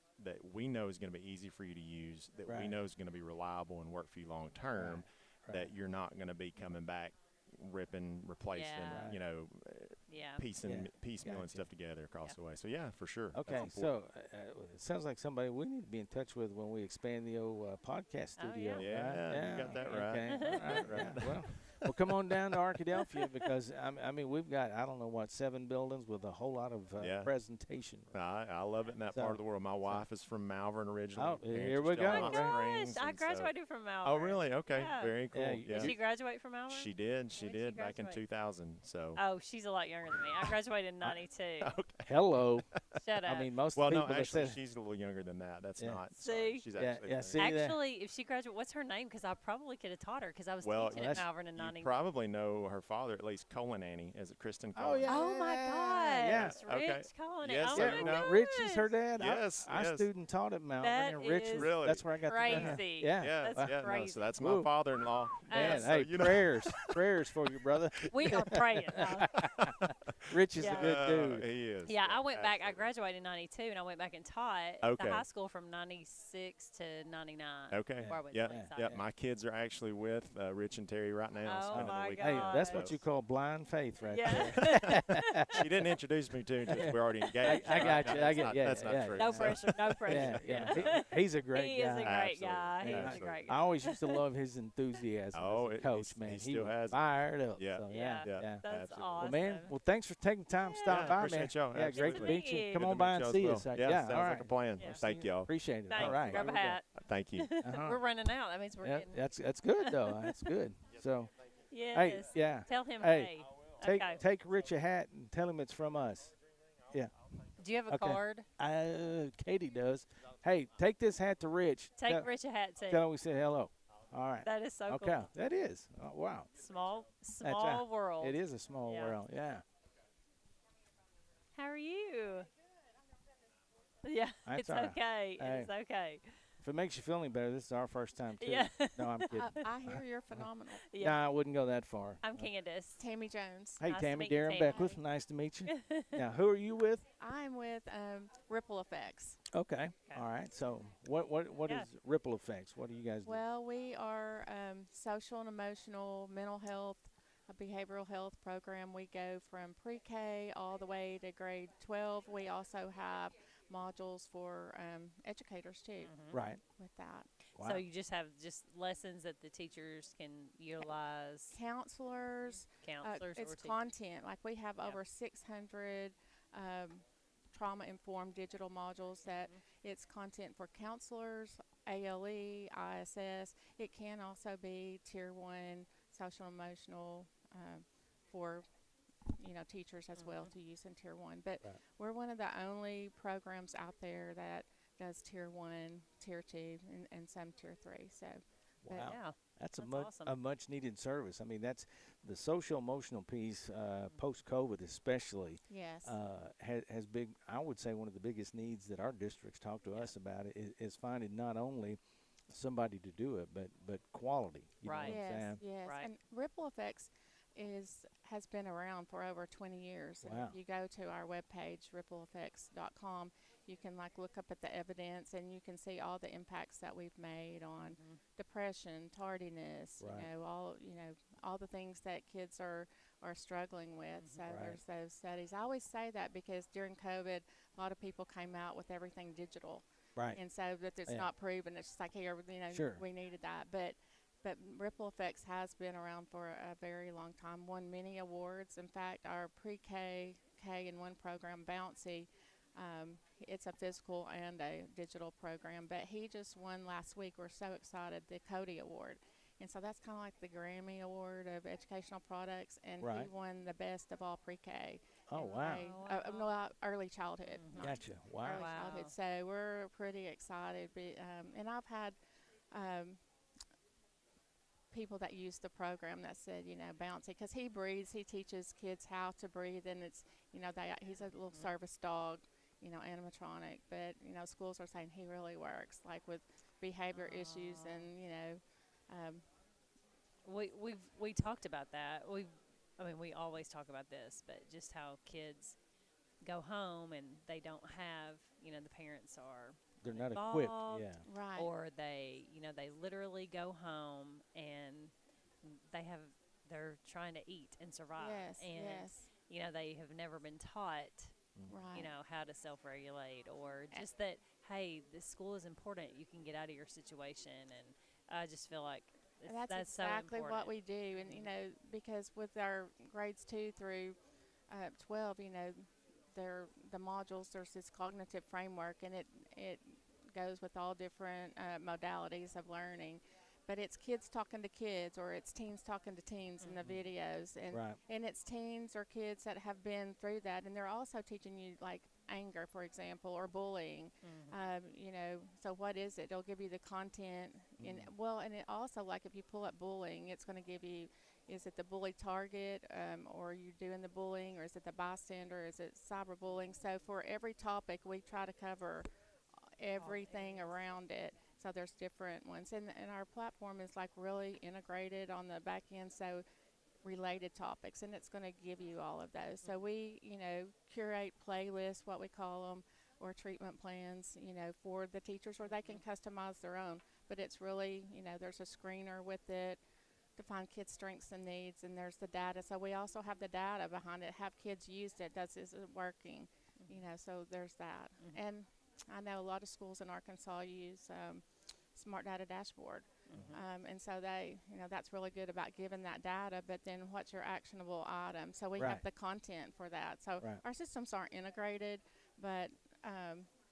we know is going to be easy for you to use, that we Right. know is going to be reliable and work for you long term, Right. that you're not going to be coming back ripping, replacing, Yeah. Right. Yeah. piecemealing Gotcha. stuff together across the way. So yeah, for sure. That's Okay, important. so it sounds like somebody we need to be in touch with when we expand the old podcast Oh, studio. yeah. right? Yeah, you got that right. Okay. All right, right. Well, come on down to Arkadelphia because I mean we've got I don't know what 7 buildings with a whole lot of presentation. I love it in that part of the world. My wife is from Malvern originally. Oh, here we go. Oh my gosh, I graduated from Malvern. Oh, really? Okay, Yeah. very cool. Yeah. Did she graduate from Malvern? She did. She When did did she back in graduate? 2000. So. Oh, she's a lot younger than me. I graduated in '92. Okay. Hello. Shut up. I mean, most Well, people no, that actually, said, she's a little younger than that. That's not. See? She's Yeah, actually. yeah, see that? Actually, if she graduated, what's her name? Because I probably could have taught her because I was teaching at Malvern in you '90. probably know her father, at least Colin Annie. Is it Kristen Oh, Colin? yeah. Oh my Yeah. gosh, Rich Okay. calling it. Yes, Oh sir. my No. gosh. Rich is her dad. Yes, Our yes. student taught at Malvern, That and Rich is was, Really? that's where I got the crazy. Yeah. Yes, That's yeah, no, crazy. so that's Whoa. my father-in-law. Man, so, hey, you know. prayers for you, brother. We are praying. Rich is Yeah. a good dude. He is. Yeah, I went back. I absolutely. graduated in '92, and I went back and taught at Okay. the high school from '96 to '99. Okay. before I went to Yeah. Lakeside. Yeah. My kids are actually with Rich and Terry right now. Oh, spending the my weekend. Hey, that's God. what you call blind faith right Yeah. there. She didn't introduce me to him because we're already engaged. I got you. I That's get not, yeah. That's not yeah. true. No So- pressure. No pressure. Yeah. He's a great He guy. is a great Absolutely. guy. He is a Absolutely. great I guy. always used to love his enthusiasm Oh, as a it- coach, he's- man. he He still was has it. fired up. Yeah. So, Yeah. yeah. That's absolutely. awesome. Well, man, thanks for taking time to stop Yeah. by, man. Appreciate y'all. Yeah, great to Absolutely. meet you. Good Come Good on to by meet and y'all as see well. us. Yeah, sounds all like right. a plan. Yeah. Thank y'all. Appreciate it. Thanks. All right. Grab a Here we go. hat. Thank you. Uh-huh. We're running out. That means we're Yeah, getting. that's good though. That's good. So, Yes. hey, yeah. Tell him Hey, hey. Take Okay. take Rich a hat and tell him it's from us. Yeah. Do you have a Okay. card? Katie does. Hey, take this hat to Rich. Take tell, Rich a hat too. Tell him we said hello. All right. That is so Okay. cool. That is. Oh, wow. Small right. world. It is a small Yeah. world. Yeah. How are you? Yeah, That's it's all right. okay. Hey. It's okay. If it makes you feel any better, this is our first time too. Yeah. No, I'm kidding. I hear you're phenomenal. Yeah. Nah, I wouldn't go that far. I'm Candace. Tammy Jones. Hey, Nice to Tammy, meet you, Darren Tammy. Beckwith. Nice to meet you. Now, who are you with? I'm with Ripple Effects. Okay. All right. So, what Yeah. is Ripple Effects? What do you guys do? Well, we are social and emotional, mental health, a behavioral health program. We go from pre-K all the way to grade 12. We also have modules for educators too Right. with that. Wow. So you just have just lessons that the teachers can utilize. Counselors, Counselors it's or teachers. content. Like we have Yeah. over 600 trauma-informed digital modules that it's content for counselors, ALE, ISS. It can also be Tier 1 social emotional for teachers as well to use in Tier 1. But Right. we're one of the only programs out there that does Tier 1, Tier 2, and some Tier 3. So, but Wow. Yeah. That's That's awesome. a much needed service. I mean, that's the social emotional piece post COVID, especially. yes. Has big. I would say one of the biggest needs that our districts talk to us about is finding not only somebody to do it, but quality. You Right. Know what I'm Yes, saying? yes. Right. And Ripple Effects has been around for over 20 years. And Wow. if you go to our webpage, rippleeffects.com, you can look up at the evidence and you can see all the impacts that we've made on depression, tardiness, Right. all the things that kids are struggling with. So Right. there's those studies. I always say that because during COVID, a lot of people came out with everything digital. Right. And so that it's Yeah. not proven. It's just like here, Sure. we needed that. But Ripple Effects has been around for a very long time. Won many awards. In fact, our pre-K, K and 1 program, Bouncy, it's a physical and a digital program. But he just won last week. We're so excited, the Cody Award. And so that's kind of like the Grammy Award of educational products. And Right. he won the best of all pre-K. Oh, and wow. no, early childhood. not Gotcha. Wow. early childhood. So we're pretty excited. And I've had people that use the program that said, Bouncy, because he breathes. He teaches kids how to breathe, and it's, he's a little service dog, animatronic. But schools are saying he really works, like with behavior issues, and We talked about that. We always talk about this, but just how kids go home and they don't have, the parents are They're not involved, equipped. Yeah. right. or they literally go home and they're trying to eat and survive, yes, and yes, they have never been taught, right. how to self-regulate, or just that, hey, this school is important. You can get out of your situation, and I just feel like That's so exactly what important. we do. And, you know, because with our grades 2 through 12, you know, the modules, there's this cognitive framework, and it goes with all different modalities of learning. But it's kids talking to kids, or it's teens talking to teens in the videos, and Right. and it's teens or kids that have been through that, and they're also teaching you like anger, for example, or bullying. You know, so what is it? It'll give you the content, and well, and it also, like, if you pull up bullying, it's going to give you, is it the bully target, or are you doing the bullying, or is it the bystander, is it cyberbullying? So for every topic, we try to cover everything around it. So there's different ones, and our platform is like really integrated on the back end. So related topics, and it's going to give you all of those. So we, you know, curate playlists, what we call them, or treatment plans, you know, for the teachers, or they can customize their own. But it's really, you know, there's a screener with it to find kids' strengths and needs, and there's the data. So we also have the data behind it. Have kids used it? Is it working? You know, so there's that. And I know a lot of schools in Arkansas use Smart Data Dashboard. And so they, you know, that's really good about giving that data, but then what's your actionable item? So we have the content for that. So our systems aren't integrated, but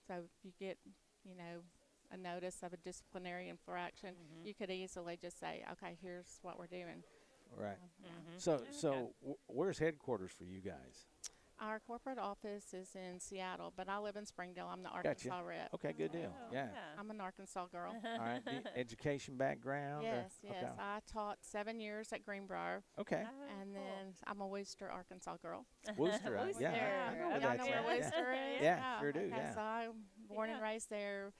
so if you get, you know, a notice of a disciplinary infraction, you could easily just say, okay, here's what we're doing. Right. So where's headquarters for you guys? Our corporate office is in Seattle, but I live in Springdale. I'm the Arkansas rep. Okay, good deal. Yeah. I'm an Arkansas girl. All right. Education background? Yes, or? yes. Okay. I taught 7 years at Greenbrier. Okay. And then I'm a Worcester, Arkansas girl. Worcester, yeah. I know where Y'all that's know at. where Worcester is? Yeah, sure do, Okay, yeah. so I'm born and raised there.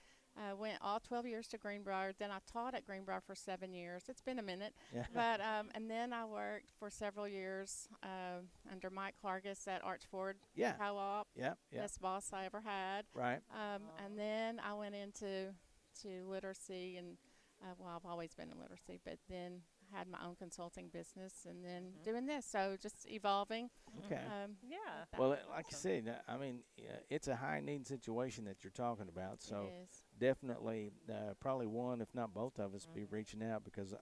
Went all 12 years to Greenbrier. Then I taught at Greenbrier for 7 years. It's been a minute. Yeah. But, and then I worked for several years under Mike Clargus at Archford Co-op. Yeah. Best boss I ever had. Right. And then I went into literacy, and well, I've always been in literacy, but then had my own consulting business, and then doing this. So just evolving. Okay. Well, like you said, I mean, it's a high need situation that you're talking about. So definitely, probably one, if not both of us, be reaching out, because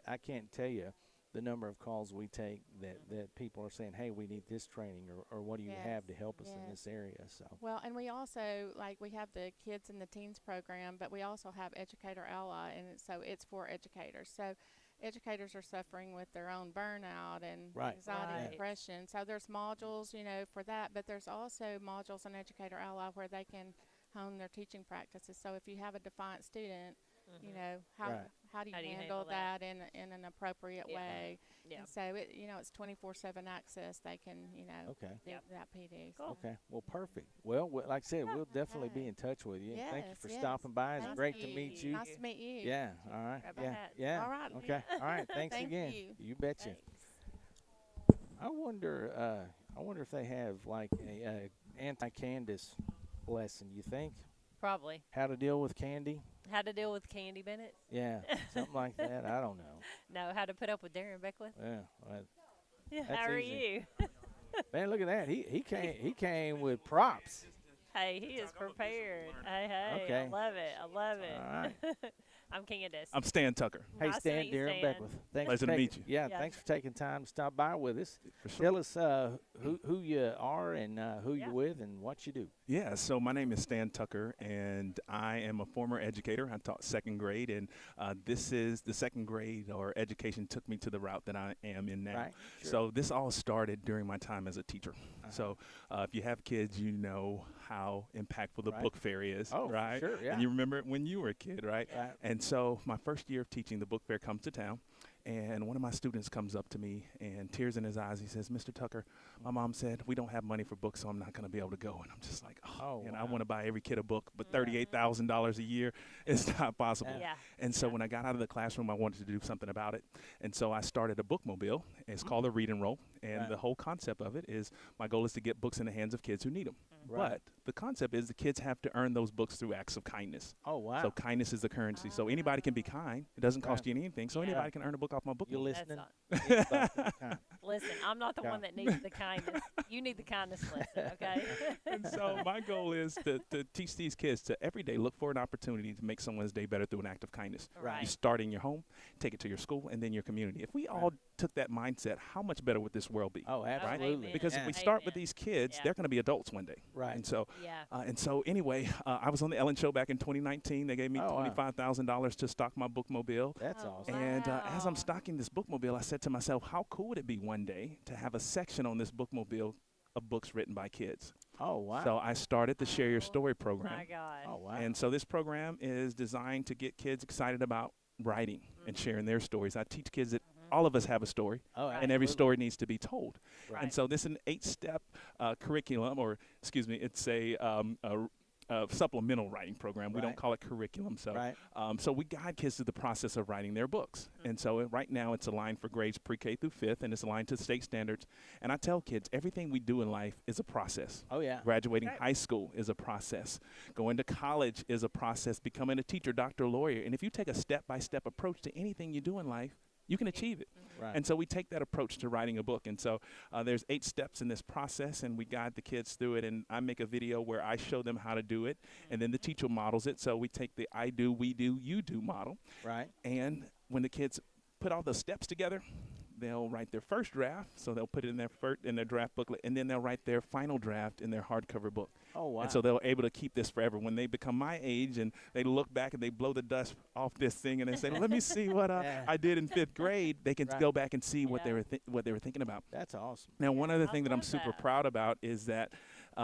I can't tell you the number of calls we take that people are saying, hey, we need this training, or what do you have to help us in this area? So well, and we also, like, we have the kids and the teens program, but we also have Educator Ally, and so it's for educators. So educators are suffering with their own burnout and anxiety, depression. So there's modules, you know, for that, but there's also modules in Educator Ally where they can hone their teaching practices. So if you have a defiant student, you know, how do you handle that in an appropriate way? And so it, you know, it's 24/7 access. They can, you know, get that PD. Cool. Okay. Well, perfect. Well, like I said, we'll definitely be in touch with you. Thank you for stopping by. It's great to meet you. Nice to meet you. Yeah. All right. Yeah. All right. Okay. All right. Thanks Thank again. You betcha. I wonder if they have like a anti-Candace lesson. You think? Probably. How to deal with candy? How to deal with Candy Bennett? Yeah, something like that. I don't know. No, how to put up with Darren Beckwith? Yeah. How are you? Man, look at that. He came with props. Hey, he is prepared. Hey, Okay. I love it. I love it. All right. I'm Candace. I'm Stan Tucker. Hey, Nice to Stan, meet you, Darren Stan. Beckwith. Thanks Pleasure for to meet you. Yeah, thanks for taking time to stop by with us. Tell us who you are and who you're with and what you do. Yeah, so my name is Stan Tucker, and I am a former educator. I taught second grade, and this is the second grade, or education took me to the route that I am in now. Right, sure. So this all started during my time as a teacher. So if you have kids, you know how impactful the book fair is, right? Sure, yeah. And you remember it when you were a kid, right? Right. And so my first year of teaching, the book fair comes to town. And one of my students comes up to me, and tears in his eyes, he says, Mr. Tucker, my mom said we don't have money for books, so I'm not going to be able to go. And I'm just like, and I want to buy every kid a book, but $38,000 a year is not possible. Yeah. And so when I got out of the classroom, I wanted to do something about it. And so I started a bookmobile. It's called a Read and Roll. And the whole concept of it is my goal is to get books in the hands of kids who need them. Right. But the concept is the kids have to earn those books through acts of kindness. Oh, wow. So kindness is the currency. So anybody can be kind. It doesn't cost you anything. So anybody can earn a book off my book. You mobile. listening? That's Anybody can come. Listen, I'm not the Yeah. one that needs the kindness. You need the kindness lesson, okay? And so my goal is to teach these kids to every day look for an opportunity to make someone's day better through an act of kindness. Right. You start in your home, take it to your school, and then your community. If we all took that mindset, how much better would this world be? Oh, absolutely. amen. Because if Yeah. we start with Amen. these kids, Yeah. they're going to be adults one day. Right. And so, Yeah. anyway, I was on the Ellen Show back in 2019. They gave me Oh, wow. $25,000 to stock my bookmobile. That's Oh, awesome. And as I'm wow. stocking this bookmobile, I said to myself, how cool would it be one day to have a section on this bookmobile of books written by kids? Oh, wow. So I started the Share Your Oh, Story program. My God. Oh, wow. And so this program is designed to get kids excited about writing and sharing their stories. I teach kids that all of us have a story, oh, and every absolutely. story needs to be told. Right. And so this is an 8-step curriculum, or excuse me, it's a supplemental writing program. We don't Right. call it curriculum. So, Right. so we guide kids through the process of writing their books. And so right now it's aligned for grades pre-K through 5th, and it's aligned to state standards. And I tell kids everything we do in life is a process. Oh, yeah. Graduating high school is a process. Going to college is a process. Becoming a teacher, doctor, lawyer. And if you take a step-by-step approach to anything you do in life, you can achieve it. Right. And so we take that approach to writing a book. And so there's 8 steps in this process, and we guide the kids through it. And I make a video where I show them how to do it, and then the teacher models it. So we take the I do, we do, you do model. Right. And when the kids put all those steps together, they'll write their first draft. So they'll put it in their draft booklet, and then they'll write their final draft in their hardcover book. Oh, wow. And so they're able to keep this forever. When they become my age and they look back and they blow the dust off this thing and they say, let me see what Yeah. I did in 5th grade, they can Right. go back and see what Yeah. they were thinking about. That's awesome. Now, one other I thing that I'm love super that. proud about is that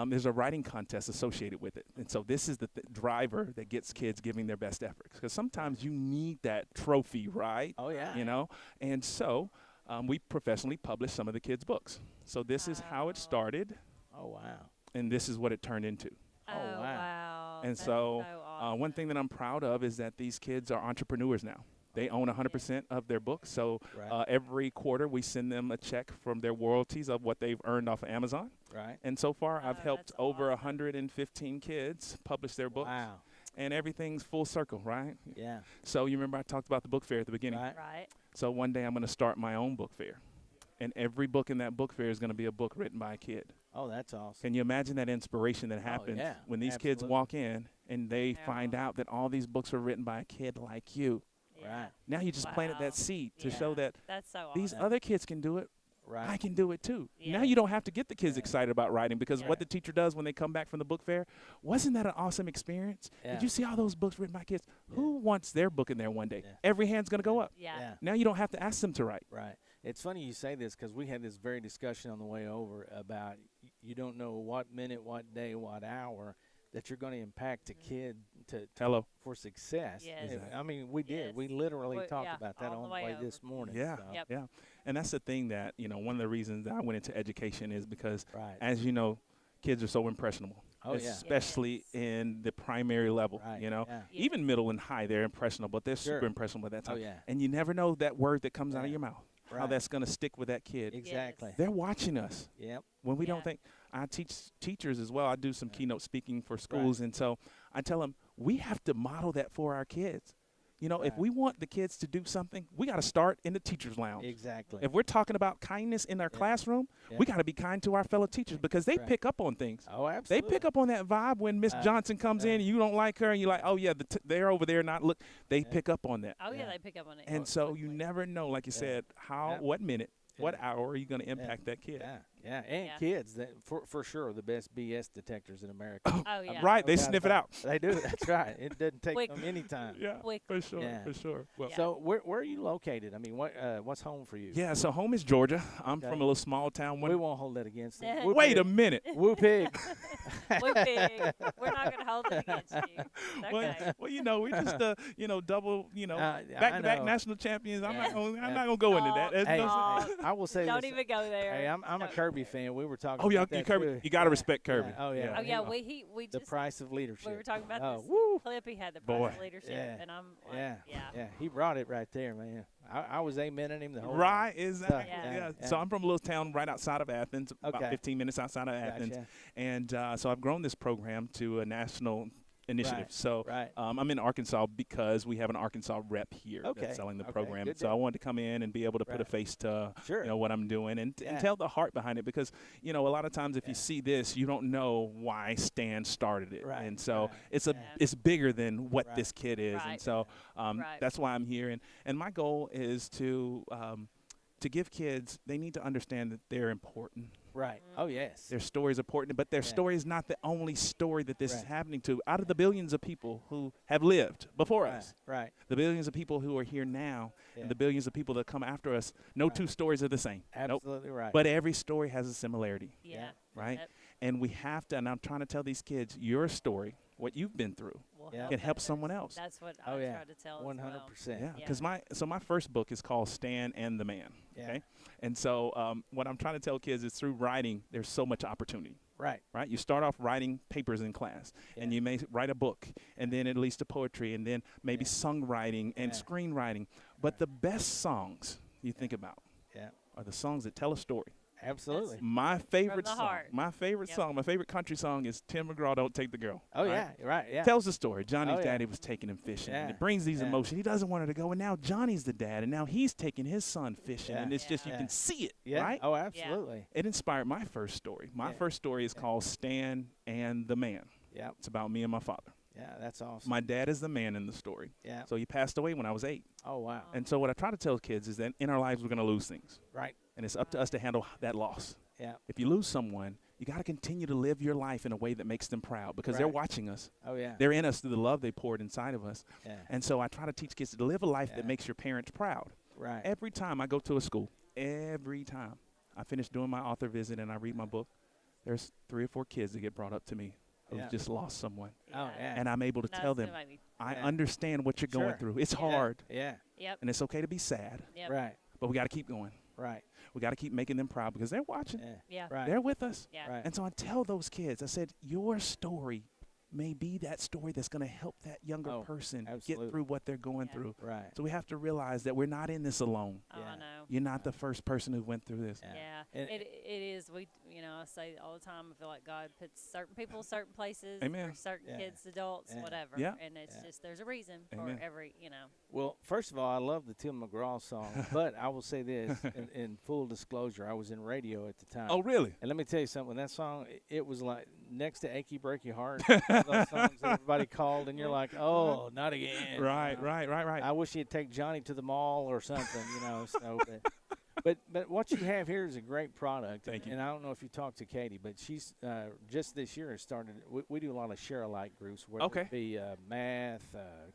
there's a writing contest associated with it. And so this is the driver that gets kids giving their best efforts. Because sometimes you need that trophy, right? Oh, yeah. You know? And so we professionally publish some of the kids' books. So this is how it started, Oh, wow. and this is what it turned into. Oh, wow. wow. And That's so, awesome. one thing that I'm proud of is that these kids are entrepreneurs now. They own 100% of their books. So Right. every quarter we send them a check from their royalties of what they've earned off of Amazon. Right. And so far, I've Oh, helped that's over awesome. 115 kids publish their books. Wow. And everything's full circle, right? Yeah. So you remember I talked about the book fair at the beginning. Right. Right. So one day I'm going to start my own book fair. And every book in that book fair is going to be a book written by a kid. Oh, that's awesome. Can you imagine that inspiration that happens yeah, when these kids absolutely. walk in and they find Yeah. out that all these books were written by a kid like you? Yeah. Right. Now you just planted Wow. that seed to Yeah. show that That's so these awesome. other kids can do it. Right. I can do it too. Now Yeah. you don't have to get the kids Yeah. excited about writing because Yeah. what the teacher does when they come back from the book fair, wasn't that an awesome experience? Yeah. Did you see all those books written by kids? Yeah. Who wants their book in there one day? Yeah. Every hand's going to go up. Yeah. Yeah. Now you don't have to ask them to write. Right. It's funny you say this because we had this very discussion on the way over about you don't know what minute, what day, what hour that you're going to impact a kid to Hello. for success. Yes. And, I mean, we did. Yes. We literally Well, talked yeah, about that on on the the way way over. this morning. Yeah. so. Yep. Yeah. And that's the thing that, one of the reasons that I went into education is because, Right. as you know, kids are so impressionable. Oh, yeah. Especially in the primary level, Right. you know. Yeah. Yeah. Even middle and high, they're impressionable, but they're Sure. super impressionable at that Oh, time. yeah. And you never know that word that comes out of Yeah. your mouth, how Right. that's going to stick with that kid. Exactly. They're watching us. Yep. When we Yeah. don't think, I teach teachers as well. I do some Yeah. keynote speaking for schools. And so I tell them, we have to model that for our kids. If Right. we want the kids to do something, we got to start in the teacher's lounge. Exactly. If we're talking about kindness in our Yeah. classroom, Yeah. we got to be kind to our fellow teachers because they Right. pick up on things. Oh, They absolutely. pick up on that vibe when Miss Johnson comes in and you don't like her and you're like, oh, yeah, they're over there not look. They Yeah. pick up on that. Oh, yeah, Yeah. they pick up on it. And so you never know, like you Yeah. said, how, Yeah. what minute, what Yeah. hour are you going to impact that kid? Yeah. Yeah. And Yeah. kids, that for sure, the best BS detectors in America. Oh, yeah. Right, they No doubt sniff it about out. They do. That's right. It doesn't take Quick. them any time. Yeah, Quickly. for sure, Yeah. for sure. Well, Yeah. So where are you located? I mean, what's home for you? yeah, so home is Georgia. I'm Okay. from a little small town. We won't hold that against them. Yeah. Whoop Wait a pig. minute. Whoop pig. We're big. We're not going to hold it against you. It's Well, okay. well, we just double, I back-to-back know. national champions. I'm Yeah. not gonna, I'm Yeah. not gonna go into that. Oh, That's Hey, no- Oh, I will say Don't this. even go there. Hey, I'm a No. Kirby fan. We were talking. Oh, yeah, about that Kirby. too. You gotta respect Kirby. Yeah. Oh yeah. Oh, yeah, He- we the just, price of leadership. we were talking about Oh, this woo. clip. He had the Boy. price of leadership, Yeah. and I'm like, Yeah. yeah. Yeah. He brought it right there, man. I was amening him the whole Right, time. exactly. Yeah. Yeah. So I'm from a little town right outside of Athens, about Okay. 15 minutes outside of Athens. Gotcha. And so I've grown this program to a national initiative. Right, So right. I'm in Arkansas because we have an Arkansas rep here Okay, that's selling the okay, program. good So I deal. wanted to come in and be able to put a Right. face to Sure. what I'm doing and Yeah. tell the heart behind it, because a lot of times if Yeah. you see this, you don't know why Stan started it. Right, And so right, it's yeah. it's bigger than what Right. this kid is. Right. And so Right. that's why I'm here. And my goal is to give kids, they need to understand that they're important. Right. Oh, yes. Their story is important, but their Yeah. story is not the only story that this is Right. happening to. Out of the billions of people who have lived before Right, us, right. the billions of people who are here now, Yeah. and the billions of people that come after us, no Right. two stories are the same. Nope. Absolutely right. But every story has a similarity, Yeah. right? Yep. And we have to, and I'm trying to tell these kids, your story, what you've been through, Will Yeah. can help others. someone else. That's what Oh, I yeah. try to tell as 100%. Yeah, Yeah. because my first book is called Stan and the Man. Yeah. Okay, and so what I'm trying to tell kids is through writing, there's so much opportunity. Right. Right, you start off writing papers in class, and Yeah. you may write a book, and then it leads to poetry, and then maybe Yeah. songwriting and Yeah. screenwriting. But the best songs you think about Yeah. are the songs that tell a story. Absolutely. My favorite the song, heart. my favorite Yep. song, my favorite country song is Tim McGraw, "Don't Take the Girl." Oh, right? yeah. Right. Yeah. Tells the story. Johnny's Oh, yeah. daddy was taking him fishing, and Yeah. it brings these Yeah. emotions. He doesn't want her to go, and now Johnny's the dad, and now he's taking his son fishing, Yeah. and it's just you Yeah. can see it, Yeah. right? Oh, absolutely. It inspired my first story. My Yeah. first story is called Stan and the Man. Yeah. It's about me and my father. Yeah. That's awesome. My dad is the man in the story. Yeah. So he passed away when I was 8. Oh, wow. And so what I try to tell kids is that in our lives we're going to lose things, Right. and it's up to us to handle that loss. Yeah. If you lose someone, you got to continue to live your life in a way that makes them proud, because they're Right. watching us. Oh, yeah. They're in us through the love they poured inside of us. Yeah. And so I try to teach kids to live a life Yeah. that makes your parents proud. Right. Every time I go to a school, every time I finish doing my author visit and I read my book, there's 3 or 4 kids that get brought up to me who've Yeah. just lost someone. Oh, yeah. And I'm able to That's tell them, gonna make me- I Yeah. understand what you're going Sure. through. It's Yeah. hard, Yeah. Yep. and it's okay to be sad, Yep. Right. but we got to keep going. Right. We got to keep making them proud, because they're watching. Yeah. Yeah. Right. They're with us. Yeah. Right. And so I tell those kids, I said, your story may be that story that's going to help that younger Oh, person absolutely. get through what they're going Yeah. through. Right. So we have to realize that we're not in this alone. Oh, Yeah. I know. You're not the first person who went through this. Yeah. Yeah, And- it is. I say all the time. I feel like God puts certain people, certain places, Amen. for certain Yeah. kids, adults, Yeah. whatever. Yeah. And it's Yeah. just there's a reason Amen. for every. Well, first of all, I love the Tim McGraw song, but I will say this in full disclosure, I was in radio at the time. Oh, really? And let me tell you something. That song, it was like next to "Achy Break Your Heart." Those songs that everybody called, and you're like, "Oh, not again!" you Right, know? right. I wish you'd take Johnny to the mall or something, So, but what you have here is a great product. Thank you. And I don't know if you talked to Katie, but she's just this year has started. We do a lot of share-alike groups, whether Okay. it be math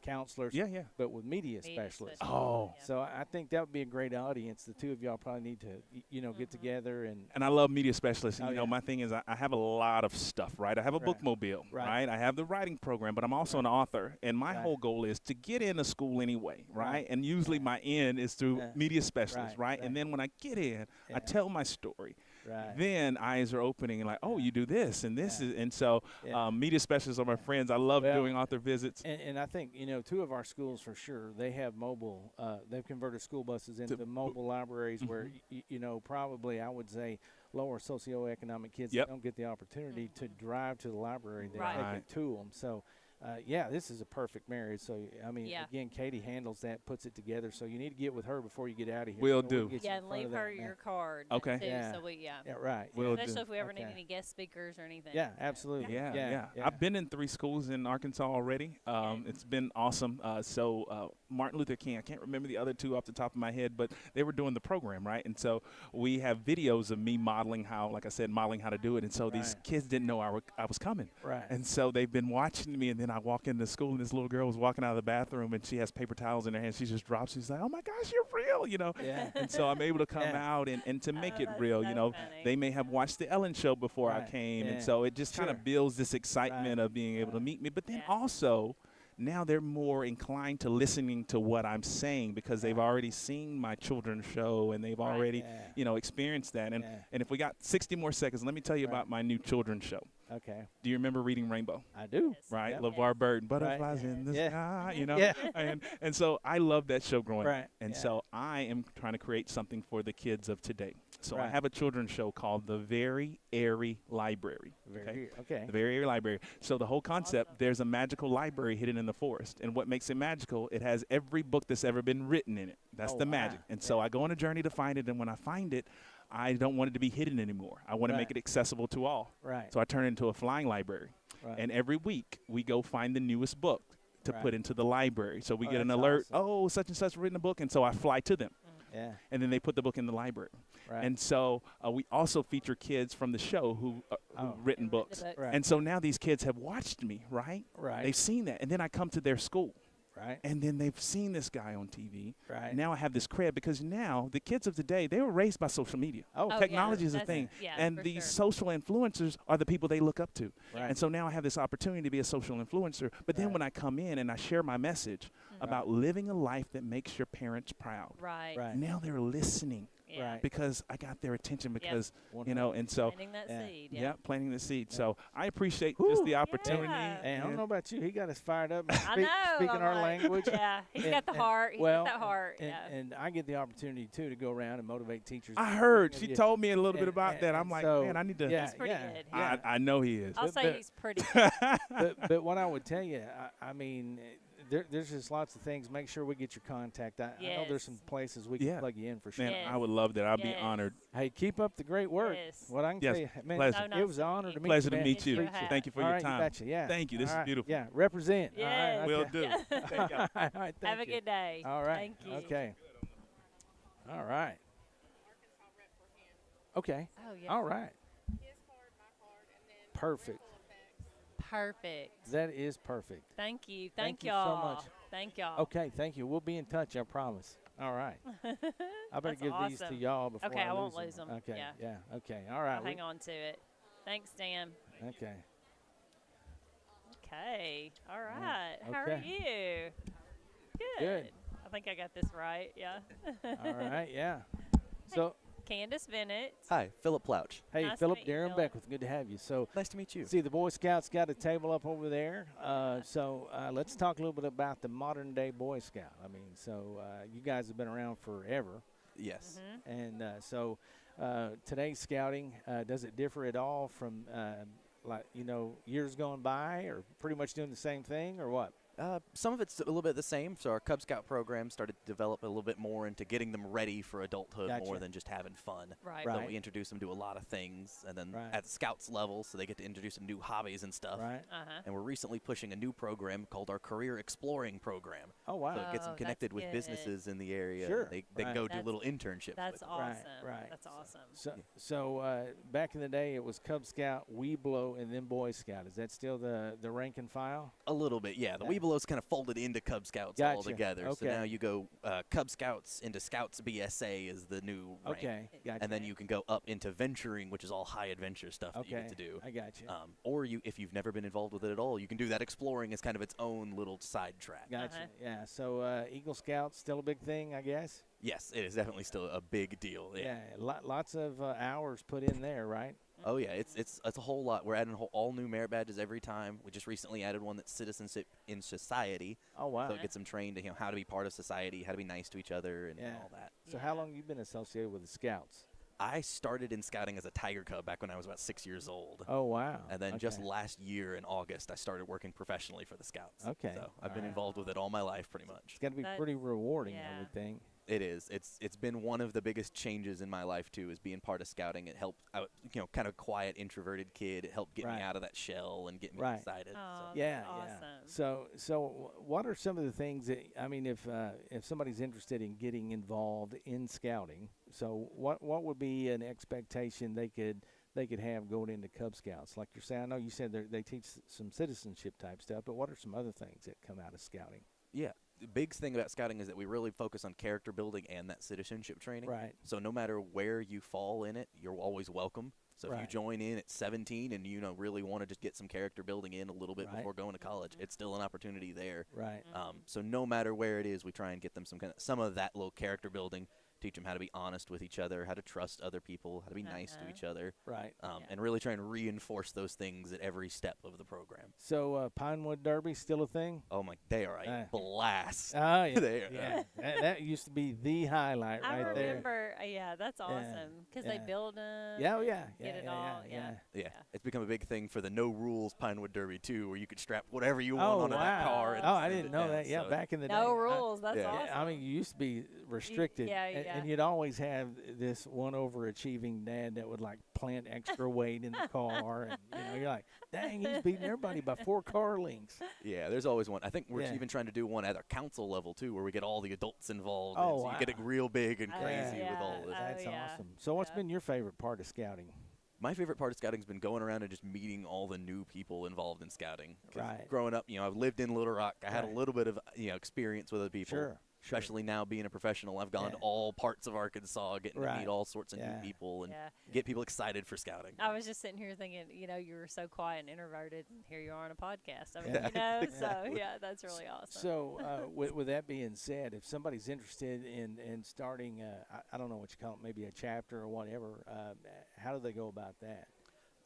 counselors, Yeah, yeah. but with media Media specialists. specialists. Oh. Yeah. So I think that would be a great audience. The two of y'all probably need to, get together and. And I love media specialists. Oh, You know, yeah. my thing is I have a lot of stuff, right? I have a Right. bookmobile, Right. right? I have the writing program, but I'm also an author. And my Right. whole goal is to get into school anyway, right? Right. And usually my end is through Yeah. media specialists, Right, right? And right. then when I get in, Yeah. I tell my story. Right. Then eyes are opening and like, oh, you do this and this Yeah. is, and so Yeah. media specialists are my friends. I love Well, doing author visits. And I think, 2 of our schools for sure, they have mobile, they've converted school buses into mobile libraries where, probably I would say lower socioeconomic kids Yep. that don't get the opportunity to drive to the library, they Right. take it to them. So, this is a perfect marriage. So, Yeah. again, Katie handles that, puts it together. So you need to get with her before you get out of here. Will So do. get you Yeah, in and front leave of that her now. your card. Okay. Too, Yeah. So Yeah, right. Will do. Especially if we ever need Okay. any guest speakers or anything. Yeah, absolutely. Yeah, Yeah, yeah. I've been in 3 schools in Arkansas already. It's been awesome. Martin Luther King, I can't remember the other 2 off the top of my head, but they were doing the program, right? And so we have videos of me modeling how to do it. And so these Right. kids didn't know I was coming. Right. And so they've been watching me, and then I walk into school, and this little girl was walking out of the bathroom, and she has paper towels in her hand. She just drops. She's like, "Oh my gosh, you're real," Yeah. And so I'm able to come Yeah. out and to make it that's real. so funny. They may have watched the Ellen Show before I Right. came, Yeah. and so it just kind Sure. of builds this excitement Right. of being able to meet me. But then Yeah. also, now they're more inclined to listening to what I'm saying because they've already seen my children's show and they've Right. already, Yeah. experienced that. And Yeah. and if we got 60 more seconds, let me tell you Right. about my new children's show. Okay. Do you remember Reading Rainbow? I do. Yes. Right, Yep. LeVar Burton, butterflies Right. in the Yeah. sky, Yeah. and so I love that show growing Right. up, and Yeah. so I am trying to create something for the kids of today. So I Right. have a children's show called The Very Airy Library. Okay. The very area library. So the whole concept, there's a magical library hidden in the forest. And what makes it magical, it has every book that's ever been written in it. That's the magic. And so I go on a journey to find it, and when I find it, I don't want it to be hidden anymore. I want to make it accessible to all. Right. So I turn it into a flying library. Right. And every week, we go find the newest book to put into the library. So we get an that's alert, awesome. such and such written a book, and so I fly to them. Yeah. And then they put the book in the library. Right. And so we also feature kids from the show who've written books. Right. And so now these kids have watched me, right? Right. They've seen that. And then I come to their school. Right. And then they've seen this guy on TV. Right. Now I have this cred because now the kids of today, they were raised by social media. Oh, Technology is a That's thing. yeah, and for these sure. social influencers are the people they look up to. Right. And so now I have this opportunity to be a social influencer. But then when I come in and I share my message about living a life that makes your parents proud. Right. Right. Now they're listening. Yeah. Right. Because I got their attention because, Yep. and so. Planting that seed. Yeah, Yeah. planting the seed. So I appreciate just the opportunity. Yeah. And I don't know about you, he got us fired up. I know. Speaking I'm our like, language. Yeah. He's And- got the and- heart. He's well, got that heart. And, Yeah. and I get the opportunity too to go around and motivate teachers. I heard. And She you- told me a little bit and- about and- that. and I'm like, so, man, I need to. Yeah, He's pretty good. Yeah. I know he is. I'll but- say but- he's pretty good. but what I would tell you, I mean, there's just lots of things. Make sure we get your contact. I know there's some places we can Yeah. plug you in for sure. Man, Yes. I would love that. I'd be Yes. honored. Hey, keep up the great work. Yes. What I can Yes, tell you, man, pleasure. it was an honor to meet Pleasure you. to man. meet you. Yes, you have. Thank you for All your right, time. You betcha, yeah. Thank you. This All is right, beautiful. Yeah, represent. Yes. All right, Will okay. do. Thank you. All right, thank Have a you. good day. All right. Thank you. Okay. All right. Okay. Oh, yeah. All right. Perfect. Perfect. That is perfect. Thank you. Thank Thank you so y'all. much. Thank y'all. Okay, thank you. We'll be in touch, I promise. All right. I better That's give these to awesome. y'all before Okay, I won't lose lose them. Okay. Yeah. Okay. All right. I'll hang on to it. Thanks, Dan. Okay. Okay. All right. How are Okay. you? Good. Good. I think I got this right. Yeah. All right. Yeah. So, Candace Bennett. Hi, Philip Plouch. hey, Nice to Philip, meet you, Darren Philip. Beckwith, good to have you. So, Nice to meet you. see, the Boy Scouts got a table up over there. So let's talk a little bit about the modern day Boy Scout. I mean, so you guys have been around forever. Yes. And so today's scouting, does it differ at all from, years gone by, or pretty much doing the same thing, or what? Some of it's a little bit the same. So our Cub Scout program started to develop a little bit more into getting them ready for adulthood more Gotcha. than just having fun. Right. So Right. we introduce them to a lot of things, and then Right. at the Scouts level, so they get to introduce them to new hobbies and stuff. Right. Uh-huh. And we're recently pushing a new program called our Career Exploring program. Oh, wow. So it gets Oh, them connected that's with good. businesses in the area. Sure. They Right. can go do That's- little internships. That's with awesome. right. That's awesome. So back in the day, it was Cub Scout, Weeblo, and then Boy Scout. Is that still the rank and file? A little bit, yeah. The Yeah. Weebelows kind of folded into Cub Scouts Gotcha. all together. So Okay. now you go Cub Scouts into Scouts BSA is the new rank. Okay, gotcha. And then you can go up into venturing, which is all high adventure stuff that you Okay, get to do. I got you. Or if you've never been involved with it at all, you can do that exploring as kind of its own little side track. Gotcha. Yeah. So Eagle Scout's still a big thing, I guess. Yes, it is definitely still a big deal. Yeah. Lots of hours put in there, right? Oh yeah, it's a whole lot. We're adding all new merit badges every time. We just recently added one that's citizenship in society. Oh wow. So it gets them trained to how to be part of society, how to be nice to each other, and Yeah. all that. So how long have you been associated with the Scouts? I started in scouting as a tiger cub back when I was about 6 years old. Oh wow. And then just Okay. last year in August, I started working professionally for the Scouts. Okay. So I've been Alright. involved with it all my life, pretty much. It's got to be That- pretty rewarding, I yeah. would think. It is. It's been one of the biggest changes in my life too, is being part of scouting. It helped, kind of quiet, introverted kid. It helped get Right. me out of that shell and get me Right. excited. Oh, So. Yeah, awesome. yeah. So what are some of the things that if somebody's interested in getting involved in scouting, so what would be an expectation they could have going into Cub Scouts? Like you're saying, I know you said they teach some citizenship type stuff, but what are some other things that come out of scouting? Yeah. The big thing about scouting is that we really focus on character building and that citizenship training. Right. So no matter where you fall in it, you're always welcome. So if you Right. join in at 17 and really want to just get some character building in a little bit Right. before going to college, it's still an opportunity there. Right. So no matter where it is, we try and get them some of that little character building, teach them how to be honest with each other, how to trust other people, how to be nice to each other. Right. And really try and reinforce those things at every step of the program. So Pinewood Derby still a thing? Oh, my, they are a blast. Oh, yeah. They are, yeah. that used to be the highlight I right there. remember, yeah, that's awesome because they build them. Yeah, oh, yeah. Get it all. Yeah, it's become a big thing for the no rules Pinewood Derby too, where you could strap whatever you want onto that car. And I didn't know that. Yeah, so back in the day. No rules. That's awesome. I mean, you used to be restricted. And you'd always have this one overachieving dad that would like plant extra weight in the car, and you're like, dang, he's beating everybody by 4 car lengths. Yeah, there's always one. I think we're even trying to do one at our council level too, where we get all the adults involved. Oh, so you get it real big and crazy with all this. That's awesome. So what's been your favorite part of scouting? My favorite part of scouting has been going around and just meeting all the new people involved in scouting. 'Cause right. Growing up, I've lived in Little Rock. I had a little bit of experience with other people. Sure. Especially now being a professional, I've gone to all parts of Arkansas, getting to meet all sorts of new people and get people excited for scouting. I was just sitting here thinking, you were so quiet and introverted, and here you are on a podcast. I mean, so yeah, that's really awesome. So with that being said, if somebody's interested in starting, I don't know what you call it, maybe a chapter or whatever, how do they go about that?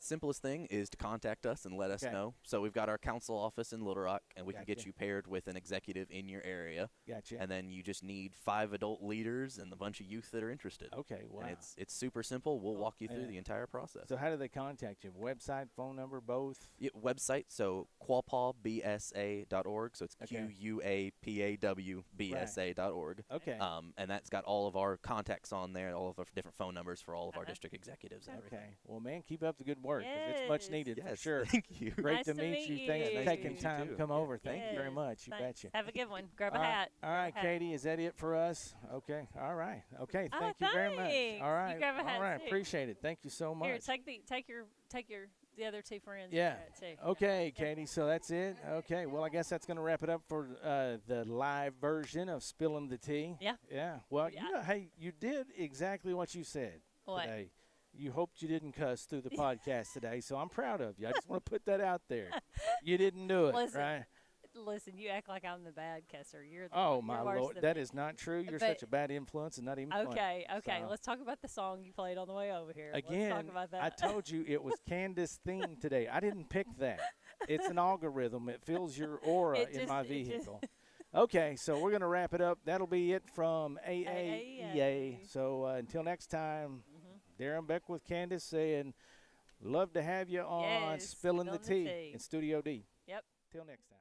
Simplest thing is to contact us and let us know. So we've got our council office in Little Rock, and we can get you paired with an executive in your area. Gotcha. And then you just need 5 adult leaders and a bunch of youth that are interested. Okay, wow. And it's super simple. We'll walk you through the entire process. So how do they contact you? Website, phone number, both? Yeah, website, so quapawbsa.org. So it's QUAPAWBSA.org. Okay. And that's got all of our contacts on there, all of our different phone numbers for all of our district executives and everything. Okay. Well, man, keep up the good work, because it's much needed for sure. Thank you. Great Nice to to meet you. meet Thanks you. for Nice to taking meet you time to too. come over. Thank you very much. You Thanks. betcha. Have a good one. Grab a All right. hat. All right, Hat. Katie, is that it for us? Okay. All right. Okay. Thank you very much. thanks. All right. You grab a hat All right. too. Appreciate it. Thank you so much. Here, take the other 2 friends. Yeah. Too. Okay, Katie. So that's it. Okay. Well, I guess that's going to wrap it up for the live version of Spilling the Tea. Yeah. Yeah. Well, hey, you did exactly what you said What? today. You hoped you didn't cuss through the podcast today, so I'm proud of you. I just want to put that out there. You didn't do it, right? Listen, you act like I'm the bad cusser. You're the Oh, you're my worse Lord. than That me. is not true. You're But- such a bad influence and not even funny. Okay. So, Let's talk about the song you played on the way over here. again, Let's talk about that. I told you it was Candace's theme today. I didn't pick that. It's an algorithm. It fills your aura in my vehicle. Okay, so we're going to wrap it up. That'll be it from AAEA. So until next time, Darren Beck with Candace saying, love to have you on Yes, Spilling the Spilling the Tea Tea. in Studio D. Yep. Till next time.